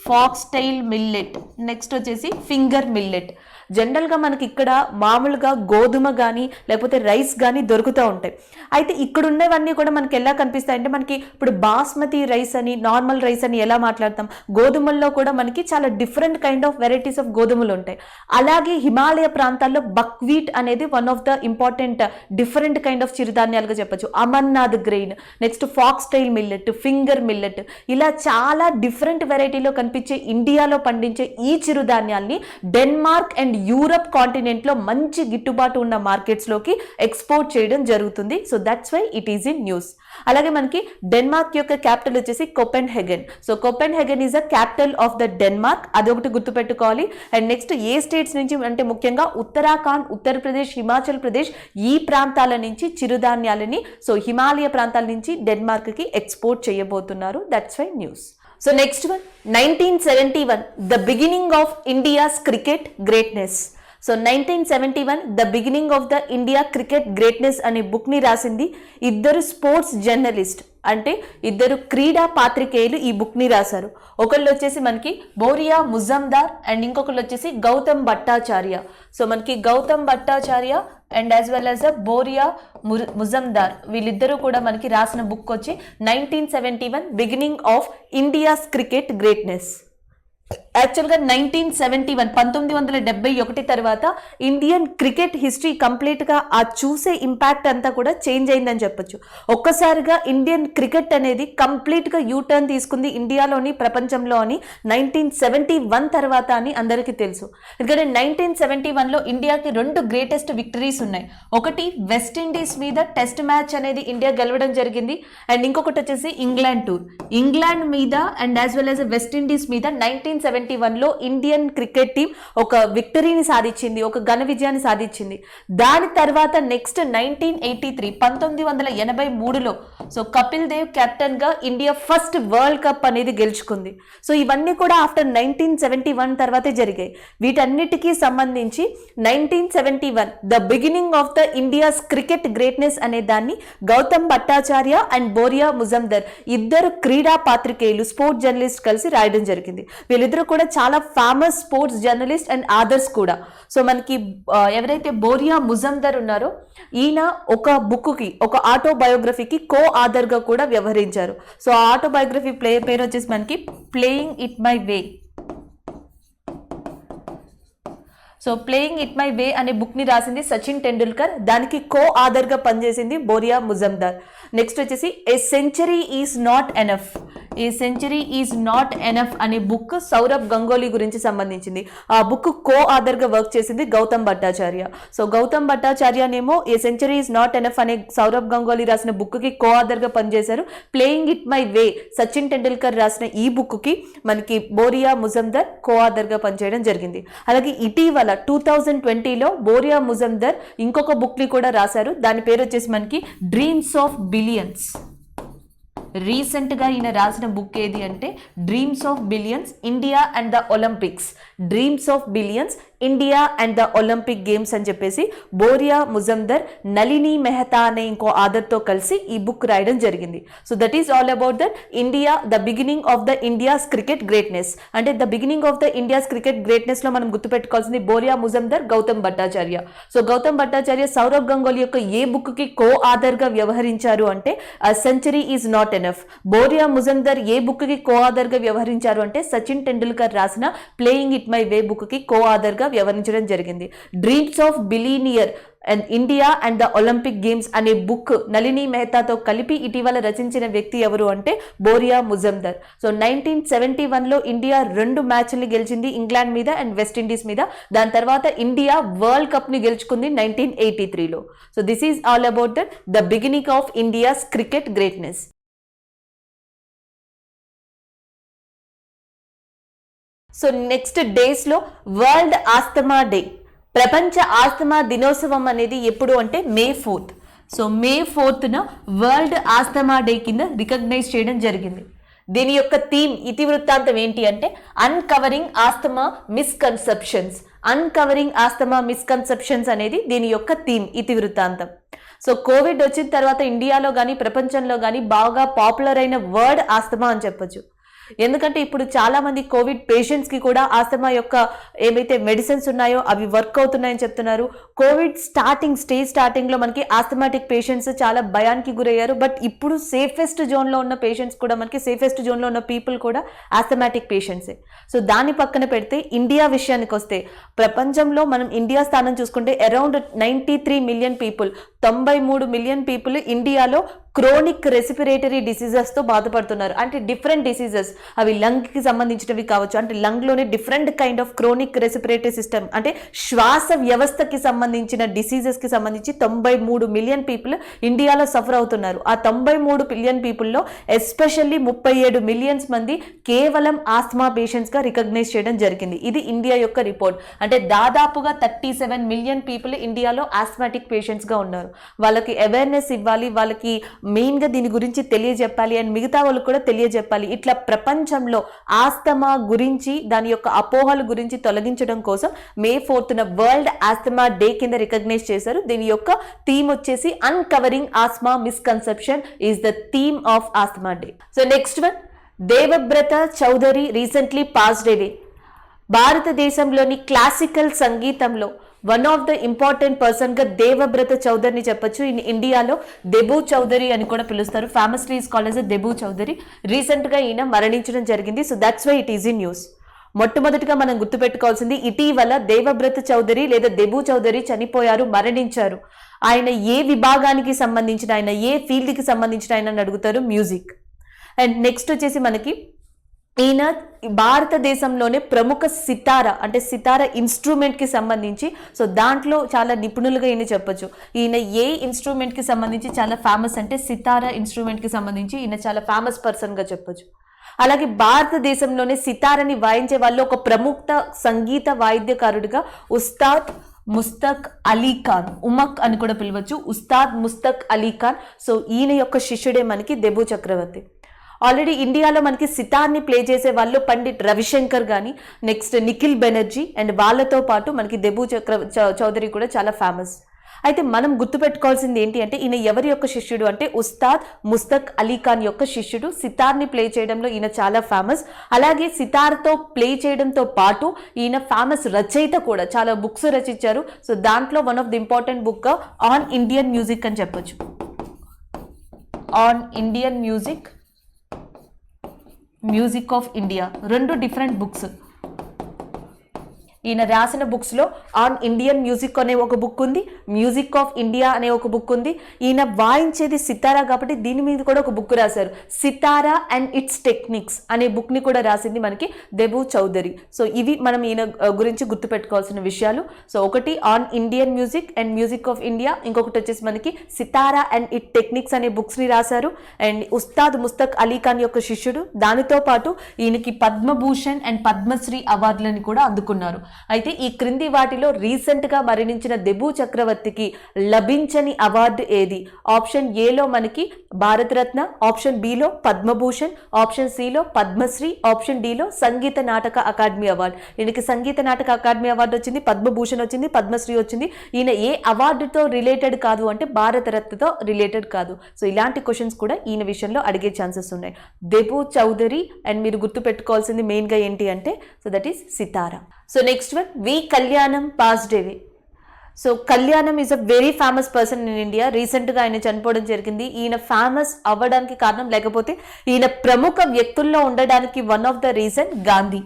foxtail millet. Next వచ్చేసి ఫింగర్ మిల్లెట్. జనరల్గా మనకి ఇక్కడ మామూలుగా గోధుమ కానీ లేకపోతే రైస్ కానీ దొరుకుతూ ఉంటాయి. అయితే ఇక్కడ ఉన్నవన్నీ కూడా మనకి ఎలా కనిపిస్తాయి అంటే, మనకి ఇప్పుడు బాస్మతి రైస్ అని నార్మల్ రైస్ అని ఎలా మాట్లాడతాం, గోధుమల్లో కూడా మనకి చాలా different kind of varieties of గోధుమలు ఉంటాయి. అలాగే హిమాలయ ప్రాంతాల్లో బక్వీట్ అనేది one of the important different kind of చిరుధాన్యాలుగా చెప్పచ్చు. Amaranth grain, next foxtail millet, finger millet, ఇలా చాలా డిఫరెంట్ వెరైటీలో కనిపించే ఇండియాలో పండించే ఈ చిరుధాన్యాల్ని డెన్మార్క్ అండ్ యూరప్ కాంటినెంట్ లో మంచి గిట్టుబాటు ఉన్న మార్కెట్స్ లోకి ఎక్స్పోర్ట్ చేయడం జరుగుతుంది. So that's why it is in news. అలాగే మనకి డెన్మార్క్ యొక్క క్యాపిటల్ వచ్చేసి Copenhagen. So Copenhagen is a capital of the Denmark, అదొకటి గుర్తుపెట్టుకోవాలి. అండ్ నెక్స్ట్ ఏ స్టేట్స్ నుంచి అంటే ముఖ్యంగా ఉత్తరాఖండ్, ఉత్తరప్రదేశ్, హిమాచల్ ప్రదేశ్ ఈ ప్రాంతాల నుంచి చిరుధాన్యాలని సో హిమాలయ ప్రాంతాల నుంచి డెన్మార్క్ కి ఎక్స్పోర్ట్ చేయబోతున్నారు. That's Y news. So next one, 1971, the beginning of India's cricket greatness. So 1971 the beginning of the India cricket greatness అనే బుక్ ని రాసింది ఇద్దరు స్పోర్ట్స్ జర్నలిస్ట్, అంటే ఇద్దరు క్రీడా పాత్రికేయులు ఈ బుక్ ని రాశారు. ఒకళ్ళు వచ్చేసి మనకి బోరియా ముజమ్దార్ అండ్ ఇంకొకళ్ళు వచ్చేసి గౌతమ్ భట్టాచార్య. సో మనకి Gautam Bhattacharya and as well as Boria Majumdar వీళ్ళిద్దరూ కూడా మనకి రాసిన బుక్ వచ్చి 1971 beginning of India's cricket greatness. యాక్చువల్గా 1971 తర్వాత ఇండియన్ క్రికెట్ హిస్టరీ కంప్లీట్గా ఆ చూసే ఇంపాక్ట్ అంతా కూడా చేంజ్ అయిందని చెప్పొచ్చు. ఒక్కసారిగా ఇండియన్ క్రికెట్ అనేది కంప్లీట్గా యూటర్న్ తీసుకుంది ఇండియాలోని, ప్రపంచంలోని 1971 తర్వాత అని అందరికీ తెలుసు. ఎందుకంటే 1971లో ఇండియాకి 2 గ్రేటెస్ట్ విక్టరీస్ ఉన్నాయి. ఒకటి వెస్టిండీస్ మీద టెస్ట్ మ్యాచ్ అనేది ఇండియా గెలవడం జరిగింది, అండ్ ఇంకొకటి వచ్చేసి ఇంగ్లాండ్ టూర్. ఇంగ్లాండ్ మీద and as well as West Indies మీద 1971లో ఇండియన్ క్రికెట్ టీం ఒక విక్టరీని సాధించింది, ఒక ఘన విజయాన్ని సాధించింది. దాని తర్వాత నెక్స్ట్ 1983లో సో కపిల్ దేవ్ కెప్టెన్ గా ఇండియా ఫస్ట్ వరల్డ్ కప్ అనేది గెలుచుకుంది. సో ఇవన్నీ కూడా ఆఫ్టర్ 1971 తర్వాతే జరిగాయి. వీటన్నిటికీ సంబంధించి 1971 the beginning of the India's cricket greatness అనే దాన్ని గౌతమ్ భట్టాచార్య అండ్ బోరియా ముజమ్దర్ ఇద్దరు క్రీడా పాత్రికేయులు, స్పోర్ట్స్ జర్నలిస్ట్ కలిసి రాయడం జరిగింది. వీళ్ళిద్దరూ కూడా చాలా famous sports journalist and authors కూడా. సో మనకి ఎవరైతే బోరియా ముజమ్దర్ ఉన్నారో ఈయన ఒక బుక్కి, ఒక ఆటోబయోగ్రఫీకి కో ఆథర్ గా కూడా వ్యవహరించారు. సో ఆ ఆటోబయోగ్రఫీ పేరు వచ్చేసి మనకి playing it my way. So playing it my వే అనే బుక్ ని రాసింది సచిన్ టెండూల్కర్, దానికి కో ఆథర్ గా పనిచేసింది బోరియా ముజమ్దార్. నెక్స్ట్ వచ్చేసి a century is not enough. A century is not enough అనే బుక్ సౌరభ్ గంగోలీ గురించి సంబంధించింది. ఆ బుక్ కో ఆథర్ గా వర్క్ చేసింది గౌతమ్ భట్టాచార్య. సో గౌతమ్ భట్టాచార్యనేమో a century is not enough అనే సౌరభ్ గంగోలీ రాసిన బుక్ కి కో ఆథర్ గా పనిచేశారు. ప్లేయింగ్ ఇట్ మై వే సచిన్ టెండూల్కర్ రాసిన ఈ బుక్ కి మనకి బోరియా ముజమ్దర్ కో ఆథర్ గా పనిచేయడం జరిగింది. అలాగే ఇటీవల 2020లో బోరియా ముజమ్దర్ ఇంకొక బుక్ ని కూడా రాశారు. దాని పేరు వచ్చేసి మనకి డ్రీమ్స్ ఆఫ్ బిలియన్స్. రీసెంట్ గా ఈయన రాసిన బుక్ ఏది అంటే dreams of billions India and the Olympics. Dreams of billions India and the Olympic games అని చెప్పేసి బోరియా ముజమ్దర్, నళిని మెహతా అనే ఇంకో ఆథర్తో కలిసి ఈ బుక్ రాయడం జరిగింది. So that is all about that India the beginning of the India's cricket greatness. అంటే the beginning of the India's cricket greatness లో మనం గుర్తుపెట్టుకోవాల్సింది బోరియా ముజమ్దర్, గౌతమ్ భట్టాచార్య. సో గౌతమ్ భట్టాచార్య సౌరవ్ గంగోలీ యొక్క ఏ బుక్ కి కో ఆథర్ గా వ్యవహరించారు అంటే century is not enough. Boria Majumdar a book కి కో ఆథర్ గా వ్యవహరించారు అంటే సచిన్ టెండూల్కర్ రాసిన playing it my way book కి కో ఆథర్ గా వ్యవహరించడం జరిగింది. Dreams of billionaire and India and the Olympic games అనే బుక్ నళిని మెహతాతో కలిపి ఇటీవల రచించిన వ్యక్తి ఎవరు అంటే బోరియా ముజమ్దర్. సో 1971లో ఇండియా 2 మ్యాచ్ల్ని గెలిచింది ఇంగ్లాండ్ మీద అండ్ వెస్టిండీస్ మీద. దాని తర్వాత ఇండియా వరల్డ్ కప్ ని గెలుచుకుంది 1983లో. So this is all about the beginning of India's cricket greatness. So next డేస్లో వరల్డ్ ఆస్తమా డే, ప్రపంచ ఆస్తమా దినోత్సవం అనేది ఎప్పుడు అంటే May 4th. So May 4th world asthma day కింద రికగ్నైజ్ చేయడం జరిగింది. దీని యొక్క థీమ్ ఇతివృత్తాంతం ఏంటి అంటే uncovering asthma misconceptions. Uncovering asthma misconceptions అనేది దీని యొక్క థీమ్ ఇతివృత్తాంతం. సో కోవిడ్ వచ్చిన తర్వాత ఇండియాలో కానీ ప్రపంచంలో కానీ బాగా పాపులర్ అయిన వర్డ్ ఆస్తమా అని చెప్పొచ్చు. ఎందుకంటే ఇప్పుడు చాలా మంది కోవిడ్ పేషెంట్స్ కి కూడా ఆస్తమా యొక్క ఏమైతే మెడిసిన్స్ ఉన్నాయో అవి వర్క్ అవుతున్నాయని చెప్తున్నారు. కోవిడ్ స్టార్టింగ్ లో మనకి ఆస్తమాటిక్ పేషెంట్స్ చాలా భయానికి గురయ్యారు. బట్ ఇప్పుడు సేఫెస్ట్ జోన్ లో ఉన్న పేషెంట్స్ కూడా మనకి సేఫెస్ట్ జోన్ లో ఉన్న పీపుల్ కూడా ఆస్తమాటిక్ పేషెంట్సే. సో దాని పక్కన పెడితే ఇండియా విషయానికి వస్తే ప్రపంచంలో మనం ఇండియా స్థానం చూసుకుంటే around 93 million people, 93 million people ఇండియాలో క్రోనిక్ రెస్పిరేటరీ డిసీజెస్ తో బాధపడుతున్నారు. అంటే డిఫరెంట్ డిసీజెస్, అవి లంగ్ కి సంబంధించినవి కావచ్చు. అంటే లంగ్ లోనే different kind of chronic respiratory system అంటే శ్వాస వ్యవస్థకి సంబంధించిన డిసీజెస్ కి సంబంధించి 93 మిలియన్ పీపుల్ ఇండియాలో సఫర్ అవుతున్నారు. ఆ 93 మిలియన్ పీపుల్లో ఎస్పెషల్లీ 37 మిలియన్స్ మంది కేవలం ఆస్తమా పేషెంట్స్ గా రికగ్నైజ్ చేయడం జరిగింది. ఇది ఇండియా యొక్క రిపోర్ట్. అంటే దాదాపుగా 37 మిలియన్ పీపుల్ ఇండియాలో ఆస్మాటిక్ పేషెంట్స్ గా ఉన్నారు. వాళ్ళకి అవేర్నెస్ ఇవ్వాలి, వాళ్ళకి మెయిన్ గా దీని గురించి తెలియజెప్పాలి అండ్ మిగతా వాళ్ళకి కూడా తెలియజెప్పాలి. ఇట్లా ప్రపంచంలో ఆస్తమా గురించి దాని యొక్క అపోహల గురించి తొలగించడం కోసం May 4th world asthma day కింద రికగ్నైజ్ చేశారు. దీని యొక్క థీమ్ వచ్చేసి uncovering asthma misconception is the theme of asthma day. So next one, Debabrata Chaudhuri recently passed away. భారతదేశంలోని క్లాసికల్ సంగీతంలో one of the important person గా దేవవ్రత చౌదరిని చెప్పొచ్చు. ఇండియాలో దెబూ చౌదరి అని కూడా పిలుస్తారు. Famously is called as Debu Chaudhary. Recent గా ఈయన మరణించడం జరిగింది. So that's why it is in news. మొట్టమొదటిగా మనం గుర్తుపెట్టుకోవాల్సింది, ఇటీవల దేవవ్రత చౌదరి లేదా దెబూ చౌదరి చనిపోయారు, మరణించారు. ఆయన ఏ విభాగానికి సంబంధించిన, ఆయన ఏ ఫీల్డ్ కి సంబంధించిన ఆయన అడుగుతారు, మ్యూజిక్. అండ్ నెక్స్ట్ వచ్చేసి మనకి ఈయన భారతదేశంలోనే ప్రముఖ సితార అంటే సితార ఇన్స్ట్రుమెంట్ కి సంబంధించి, సో దాంట్లో చాలా నిపుణులుగా ఈయన చెప్పొచ్చు. ఈయన ఏ ఇన్స్ట్రుమెంట్ కి సంబంధించి చాలా ఫేమస్ అంటే సితార ఇన్స్ట్రుమెంట్ కి సంబంధించి ఈయన చాలా ఫేమస్ పర్సన్ గా చెప్పొచ్చు. అలాగే భారతదేశంలోనే సితారని వాయించే వాళ్ళు ఒక ప్రముఖ సంగీత వాయిద్యకారుడిగా ఉస్తాద్ ముస్తక్ అలీ ఖాన్, ఉమక్ అని కూడా పిలవచ్చు, ఉస్తాద్ ముస్తక్ అలీ ఖాన్. సో ఈయన యొక్క శిష్యుడే మనకి దెబూ చక్రవర్తి. ఆల్రెడీ ఇండియాలో మనకి సితార్ని ప్లే చేసే వాళ్ళు పండిట్ రవిశంకర్ కానీ, నెక్స్ట్ నిఖిల్ బెనర్జీ, అండ్ వాళ్ళతో పాటు మనకి దెబూ చౌదరి కూడా చాలా ఫేమస్. అయితే మనం గుర్తుపెట్టుకోవాల్సింది ఏంటి అంటే ఈయన ఎవరి యొక్క శిష్యుడు అంటే ఉస్తాద్ ముస్తక్ అలీ ఖాన్ యొక్క శిష్యుడు. సితార్ని ప్లే చేయడంలో ఈయన చాలా ఫేమస్. అలాగే సితార్తో ప్లే చేయడంతో పాటు ఈయన ఫేమస్ రచయిత కూడా, చాలా బుక్స్ రచించారు. సో దాంట్లో one of the important book on Indian music అని చెప్పొచ్చు. On Indian music of India, రెండు డిఫరెంట్ బుక్స్. ఈయన రాసిన బుక్స్లో ఆన్ ఇండియన్ మ్యూజిక్ అనే ఒక బుక్ ఉంది, మ్యూజిక్ ఆఫ్ ఇండియా అనే ఒక బుక్ ఉంది. ఈయన వాయించేది సితారా కాబట్టి దీని మీద కూడా ఒక బుక్ రాశారు, సితారా అండ్ ఇట్స్ టెక్నిక్స్ అనే బుక్ని కూడా రాసింది మనకి దెబూ చౌదరి. సో ఇవి మనం ఈయన గురించి గుర్తుపెట్టుకోవాల్సిన విషయాలు. సో ఒకటి on Indian music and music of India, ఇంకొకటి వచ్చేసి మనకి సితారా అండ్ ఇట్ టెక్నిక్స్ అనే బుక్స్ని రాశారు. అండ్ ఉస్తాద్ ముస్తక్ అలీ ఖాన్ యొక్క శిష్యుడు. దానితో పాటు ఈయనకి పద్మభూషణ్ అండ్ పద్మశ్రీ అవార్డులను కూడా అందుకున్నారు. అయితే ఈ క్రింది వాటిలో రీసెంట్ గా మరణించిన దెబూ చక్రవర్తికి లభించని అవార్డు ఏది? ఆప్షన్ ఏలో మనకి భారతరత్న, ఆప్షన్ బిలో పద్మభూషణ్, ఆప్షన్ సిలో Padma Shri, option డిలో Sangeet Natak academy award. ఈయనకి సంగీత నాటక అకాడమీ అవార్డు వచ్చింది, పద్మభూషణ్ వచ్చింది, పద్మశ్రీ వచ్చింది. ఈయన ఏ అవార్డుతో రిలేటెడ్ కాదు అంటే భారతరత్నతో రిలేటెడ్ కాదు. సో ఇలాంటి క్వశ్చన్స్ కూడా ఈయన విషయంలో అడిగే ఛాన్సెస్ ఉన్నాయి. దెబూ చౌదరి అండ్ మీరు గుర్తుపెట్టుకోవాల్సింది మెయిన్ గా ఏంటి అంటే so that is Sitara. So next one, V Kalyanam passed away. So Kalyanam is a very famous person in India. రీసెంట్గా ఆయన చనిపోవడం జరిగింది. ఈయన ఫేమస్ అవ్వడానికి కారణం, లేకపోతే ఈయన ప్రముఖ వ్యక్తుల్లో ఉండడానికి one of the reason Gandhi.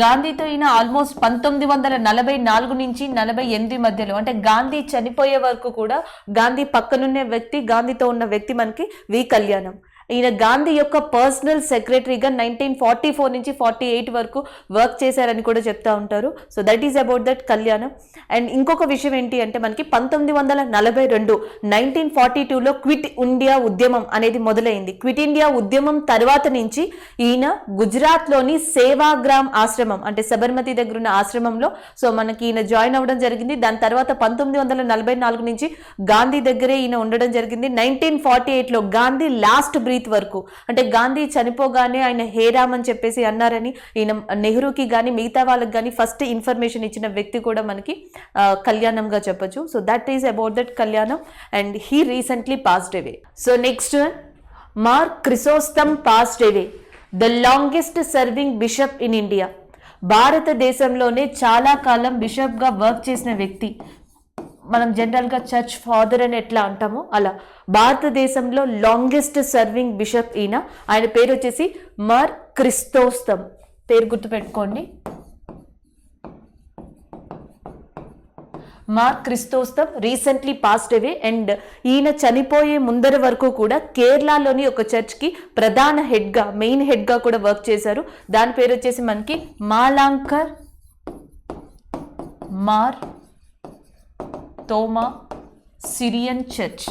గాంధీతో ఈయన ఆల్మోస్ట్ 1944 నుంచి 48 మధ్యలో, అంటే గాంధీ చనిపోయే వరకు కూడా గాంధీ పక్కనున్న వ్యక్తి, గాంధీతో ఉన్న వ్యక్తి మనకి వి కళ్యాణం. ఈయన గాంధీ యొక్క పర్సనల్ సెక్రటరీగా 1944 నుంచి 48 వరకు వర్క్ చేశారని కూడా చెప్తా ఉంటారు. So that is about that Kalyanam. And ఇంకొక విషయం ఏంటి అంటే మనకి 1942లో క్విట్ ఇండియా ఉద్యమం అనేది మొదలైంది. క్విట్ ఇండియా ఉద్యమం తర్వాత నుంచి ఈయన గుజరాత్లోని సేవాగ్రామ్ ఆశ్రమం అంటే సబర్మతి దగ్గర ఉన్న ఆశ్రమంలో సో మనకి ఈయన జాయిన్ అవ్వడం జరిగింది. దాని తర్వాత 1944 నుంచి గాంధీ దగ్గరే ఈయన ఉండడం జరిగింది. 1948లో గాంధీ లాస్ట్ బ్రీత్ వరకు అంటే గాంధీ చనిపోగానే ఆయన హేరామ్ అని చెప్పేసి అన్నారని ఈయన నెహ్రూకి కానీ మిగతా వాళ్ళకి కానీ ఫస్ట్ ఇన్ఫర్మేషన్ ఇచ్చిన వ్యక్తి కూడా మనకి కళ్యాణంగా చెప్పొచ్చు. So that is about that Kalyanam and he recently passed away. So next Mark Chrysostom passed away, the longest serving bishop in India. భారతదేశంలోనే చాలా కాలం బిషప్గా వర్క్ చేసిన వ్యక్తి. మనం జనరల్గా చర్చ్ ఫాదర్ అని ఎట్లా అంటామో అలా భారతదేశంలో లాంగెస్ట్ సర్వింగ్ బిషప్ ఈయన. ఆయన పేరు వచ్చేసి మార్క్ క్రిసోస్టమ్. పేరు గుర్తుపెట్టుకోండి, mark Chrysostom recently passed away. And ఈయన చనిపోయే ముందర వరకు కూడా కేరళలోని ఒక చర్చ్కి ప్రధాన హెడ్గా మెయిన్ హెడ్గా కూడా వర్క్ చేశారు. దాని పేరు వచ్చేసి మనకి మాలాంకర్ మార్ తోమా సిరియన్ చర్చ్.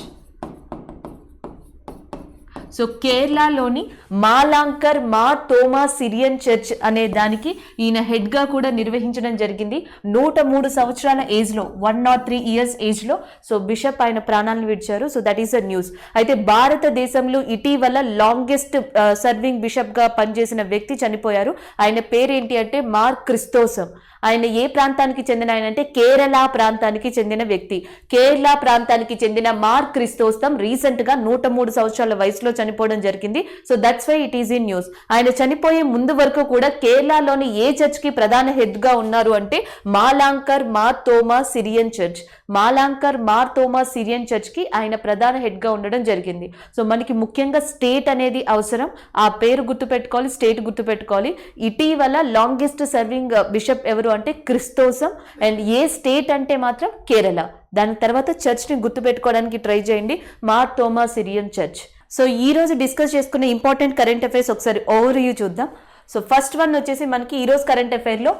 సో కేరళలోని మాలాంకర్ మార్ తోమా సిరియన్ చర్చ్ అనే దానికి ఈయన హెడ్గా కూడా నిర్వహించడం జరిగింది. 103 సంవత్సరాల ఏజ్లో 103 ఇయర్స్ ఏజ్లో సో బిషప్ ఆయన ప్రాణాలను విడిచారు. So that is a news. అయితే భారతదేశంలో ఇటీవల లాంగెస్ట్ సర్వింగ్ బిషప్గా పనిచేసిన వ్యక్తి చనిపోయారు. ఆయన పేరేంటి అంటే మార్క్ క్రిసోస్టమ్. ఆయన ఏ ప్రాంతానికి చెందిన ఆయన అంటే కేరళ ప్రాంతానికి చెందిన వ్యక్తి. కేరళ ప్రాంతానికి చెందిన మార్క్ క్రిసోస్టమ్ రీసెంట్గా 103 సంవత్సరాల వయసులో చనిపోవడం జరిగింది. So that's why it is in news. ఆయన చనిపోయే ముందు వరకు కూడా కేరళలోని ఏ చర్చ్కి ప్రధాన హెడ్గా ఉన్నారు అంటే మాలాంకర్ మార్ తోమా సిరియన్ చర్చ్. మాలాంకర్ మార్ తోమా సిరియన్ చర్చ్కి ఆయన ప్రధాన హెడ్గా ఉండడం జరిగింది. సో మనకి ముఖ్యంగా స్టేట్ అనేది అవసరం. ఆ పేరు గుర్తుపెట్టుకోవాలి, స్టేట్ గుర్తుపెట్టుకోవాలి. ఇటీవల లాంగెస్ట్ సర్వింగ్ బిషప్ ఎవరు అంటే క్రిసోస్టమ్. అండ్ ఏ స్టేట్ అంటే మాత్రం కేరళ. దాని తర్వాత చర్చ్ని గుర్తుపెట్టుకోవడానికి ట్రై చేయండి, మార్ తోమా సిరియన్ చర్చ్. సో ఈ రోజు డిస్కస్ చేసుకునే ఇంపార్టెంట్ కరెంట్ అఫైర్స్ ఒకసారి ఓవర్ వ్యూ చూద్దాం. సో ఫస్ట్ వన్ వచ్చేసి మనకి ఈరోజు కరెంట్ అఫైర్లో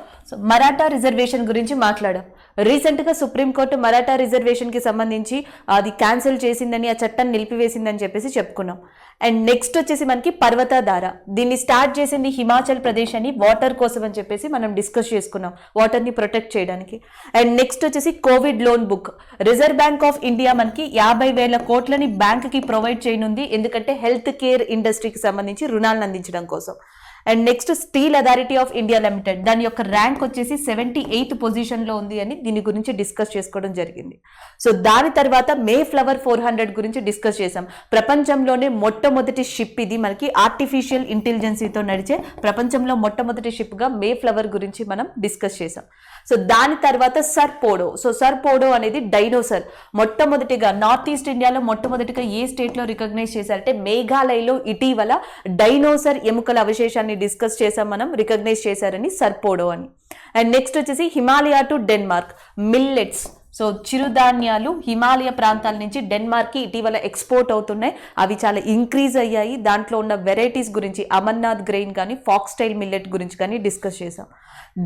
మరాఠా రిజర్వేషన్ గురించి మాట్లాడాం. రీసెంట్గా సుప్రీంకోర్టు మరాఠా రిజర్వేషన్కి సంబంధించి అది క్యాన్సిల్ చేసిందని, ఆ చట్టాన్ని నిలిపివేసిందని చెప్పేసి చెప్పుకున్నాం. అండ్ నెక్స్ట్ వచ్చేసి మనకి పర్వతాధార, దీన్ని స్టార్ట్ చేసింది హిమాచల్ ప్రదేశ్ అని, వాటర్ కోసం అని చెప్పేసి మనం డిస్కస్ చేసుకున్నాం, వాటర్ని ప్రొటెక్ట్ చేయడానికి. అండ్ నెక్స్ట్ వచ్చేసి Covid loan book. Reserve bank of India మనకి 50,000 కోట్లని బ్యాంక్కి ప్రొవైడ్ చేయనుంది, ఎందుకంటే హెల్త్ కేర్ ఇండస్ట్రీకి సంబంధించి రుణాలను అందించడం కోసం. And next steel authority of India limited, దాని యొక్క ర్యాంక్ వచ్చేసి 78th పొజిషన్లో ఉంది అని దీని గురించి డిస్కస్ చేసుకోవడం జరిగింది. సో దాని తర్వాత మే ఫ్లవర్ 400 గురించి డిస్కస్ చేసాం. ప్రపంచంలోనే మొట్టమొదటి షిప్ ఇది, మనకి ఆర్టిఫిషియల్ ఇంటెలిజెన్సీతో నడిచే ప్రపంచంలో మొట్టమొదటి షిప్గా మే ఫ్లవర్ గురించి మనం డిస్కస్ చేసాం. సో దాని తర్వాత సర్ పోడో. సో సర్ పోడో అనేది డైనోసర్. మొట్టమొదటిగా నార్త్ ఈస్ట్ ఇండియాలో మొట్టమొదటిగా ఏ స్టేట్లో రికగ్నైజ్ చేశారంటే మేఘాలయలో ఇటీవల డైనోసర్ ఎముకల అవశేషాన్ని డిస్కస్ చేసాం మనం, రికగ్నైజ్ చేశారని సర్ పోడో అని. అండ్ నెక్స్ట్ వచ్చేసి Himalaya to Denmark, millets. So చిరుధాన్యాలు హిమాలయ ప్రాంతాల నుంచి డెన్మార్క్కి ఇటీవల ఎక్స్పోర్ట్ అవుతున్నాయి, అవి చాలా ఇంక్రీజ్ అయ్యాయి. దాంట్లో ఉన్న వెరైటీస్ గురించి అమర్నాథ్ గ్రెయిన్ కానీ ఫాక్స్టైల్ మిల్లెట్ గురించి కానీ డిస్కస్ చేసాం.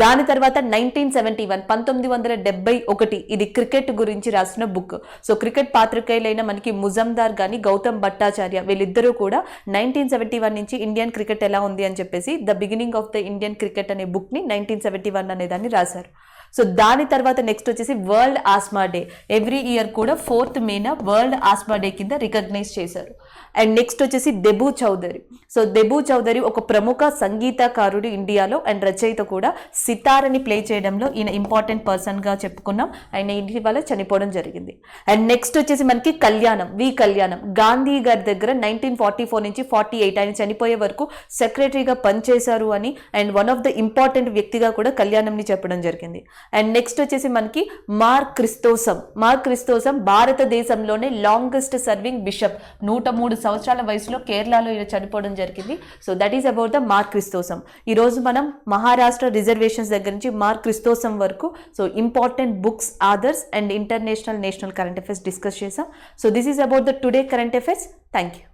దాని తర్వాత 1971 ఇది క్రికెట్ గురించి రాసిన బుక్. సో క్రికెట్ పాత్రికేయులైన మనకి ముజందార్ కానీ గౌతమ్ భట్టాచార్య వీళ్ళిద్దరూ కూడా 1971 నుంచి ఇండియన్ క్రికెట్ ఎలా ఉంది అని చెప్పేసి the beginning of the Indian cricket అనే బుక్ని 1971 అనే దాన్ని రాశారు. సో దాని తర్వాత నెక్స్ట్ వచ్చేసి world asthma day. Every year కూడా 4th మేన వరల్డ్ ఆస్మా డే కింద రికగ్నైజ్ చేశారు. అండ్ నెక్స్ట్ వచ్చేసి దెబూ చౌదరి. సో దెబూ చౌదరి ఒక ప్రముఖ సంగీతకారుడు ఇండియాలో అండ్ రచయిత కూడా. సితారని ప్లే చేయడంలో ఈయన ఇంపార్టెంట్ పర్సన్గా చెప్పుకున్నాం. ఆయన ఇటీవల చనిపోవడం జరిగింది. అండ్ నెక్స్ట్ వచ్చేసి మనకి కళ్యాణం, వి కళ్యాణం. గాంధీ గారి దగ్గర 1944 నుంచి 48 ఆయన చనిపోయే వరకు సెక్రటరీగా పనిచేశారు అని and one of the important వ్యక్తిగా కూడా కళ్యాణంని చెప్పడం జరిగింది. అండ్ నెక్స్ట్ వచ్చేసి మనకి మార్క్ క్రిసోస్టమ్. మార్క్ క్రిసోస్టమ్ భారతదేశంలోనే లాంగెస్ట్ సర్వింగ్ బిషప్. 103 సంవత్సరాల వయసులో కేరళలో ఈయన చనిపోవడం జరిగింది. So that is about the Mark Chrysostom. ఈరోజు మనం మహారాష్ట్ర రిజర్వేషన్స్ దగ్గర నుంచి మార్క్ క్రిసోస్టమ్ వరకు so important books, authors and international national current affairs discuss చేసాం. So this is about the today current affairs. Thank you.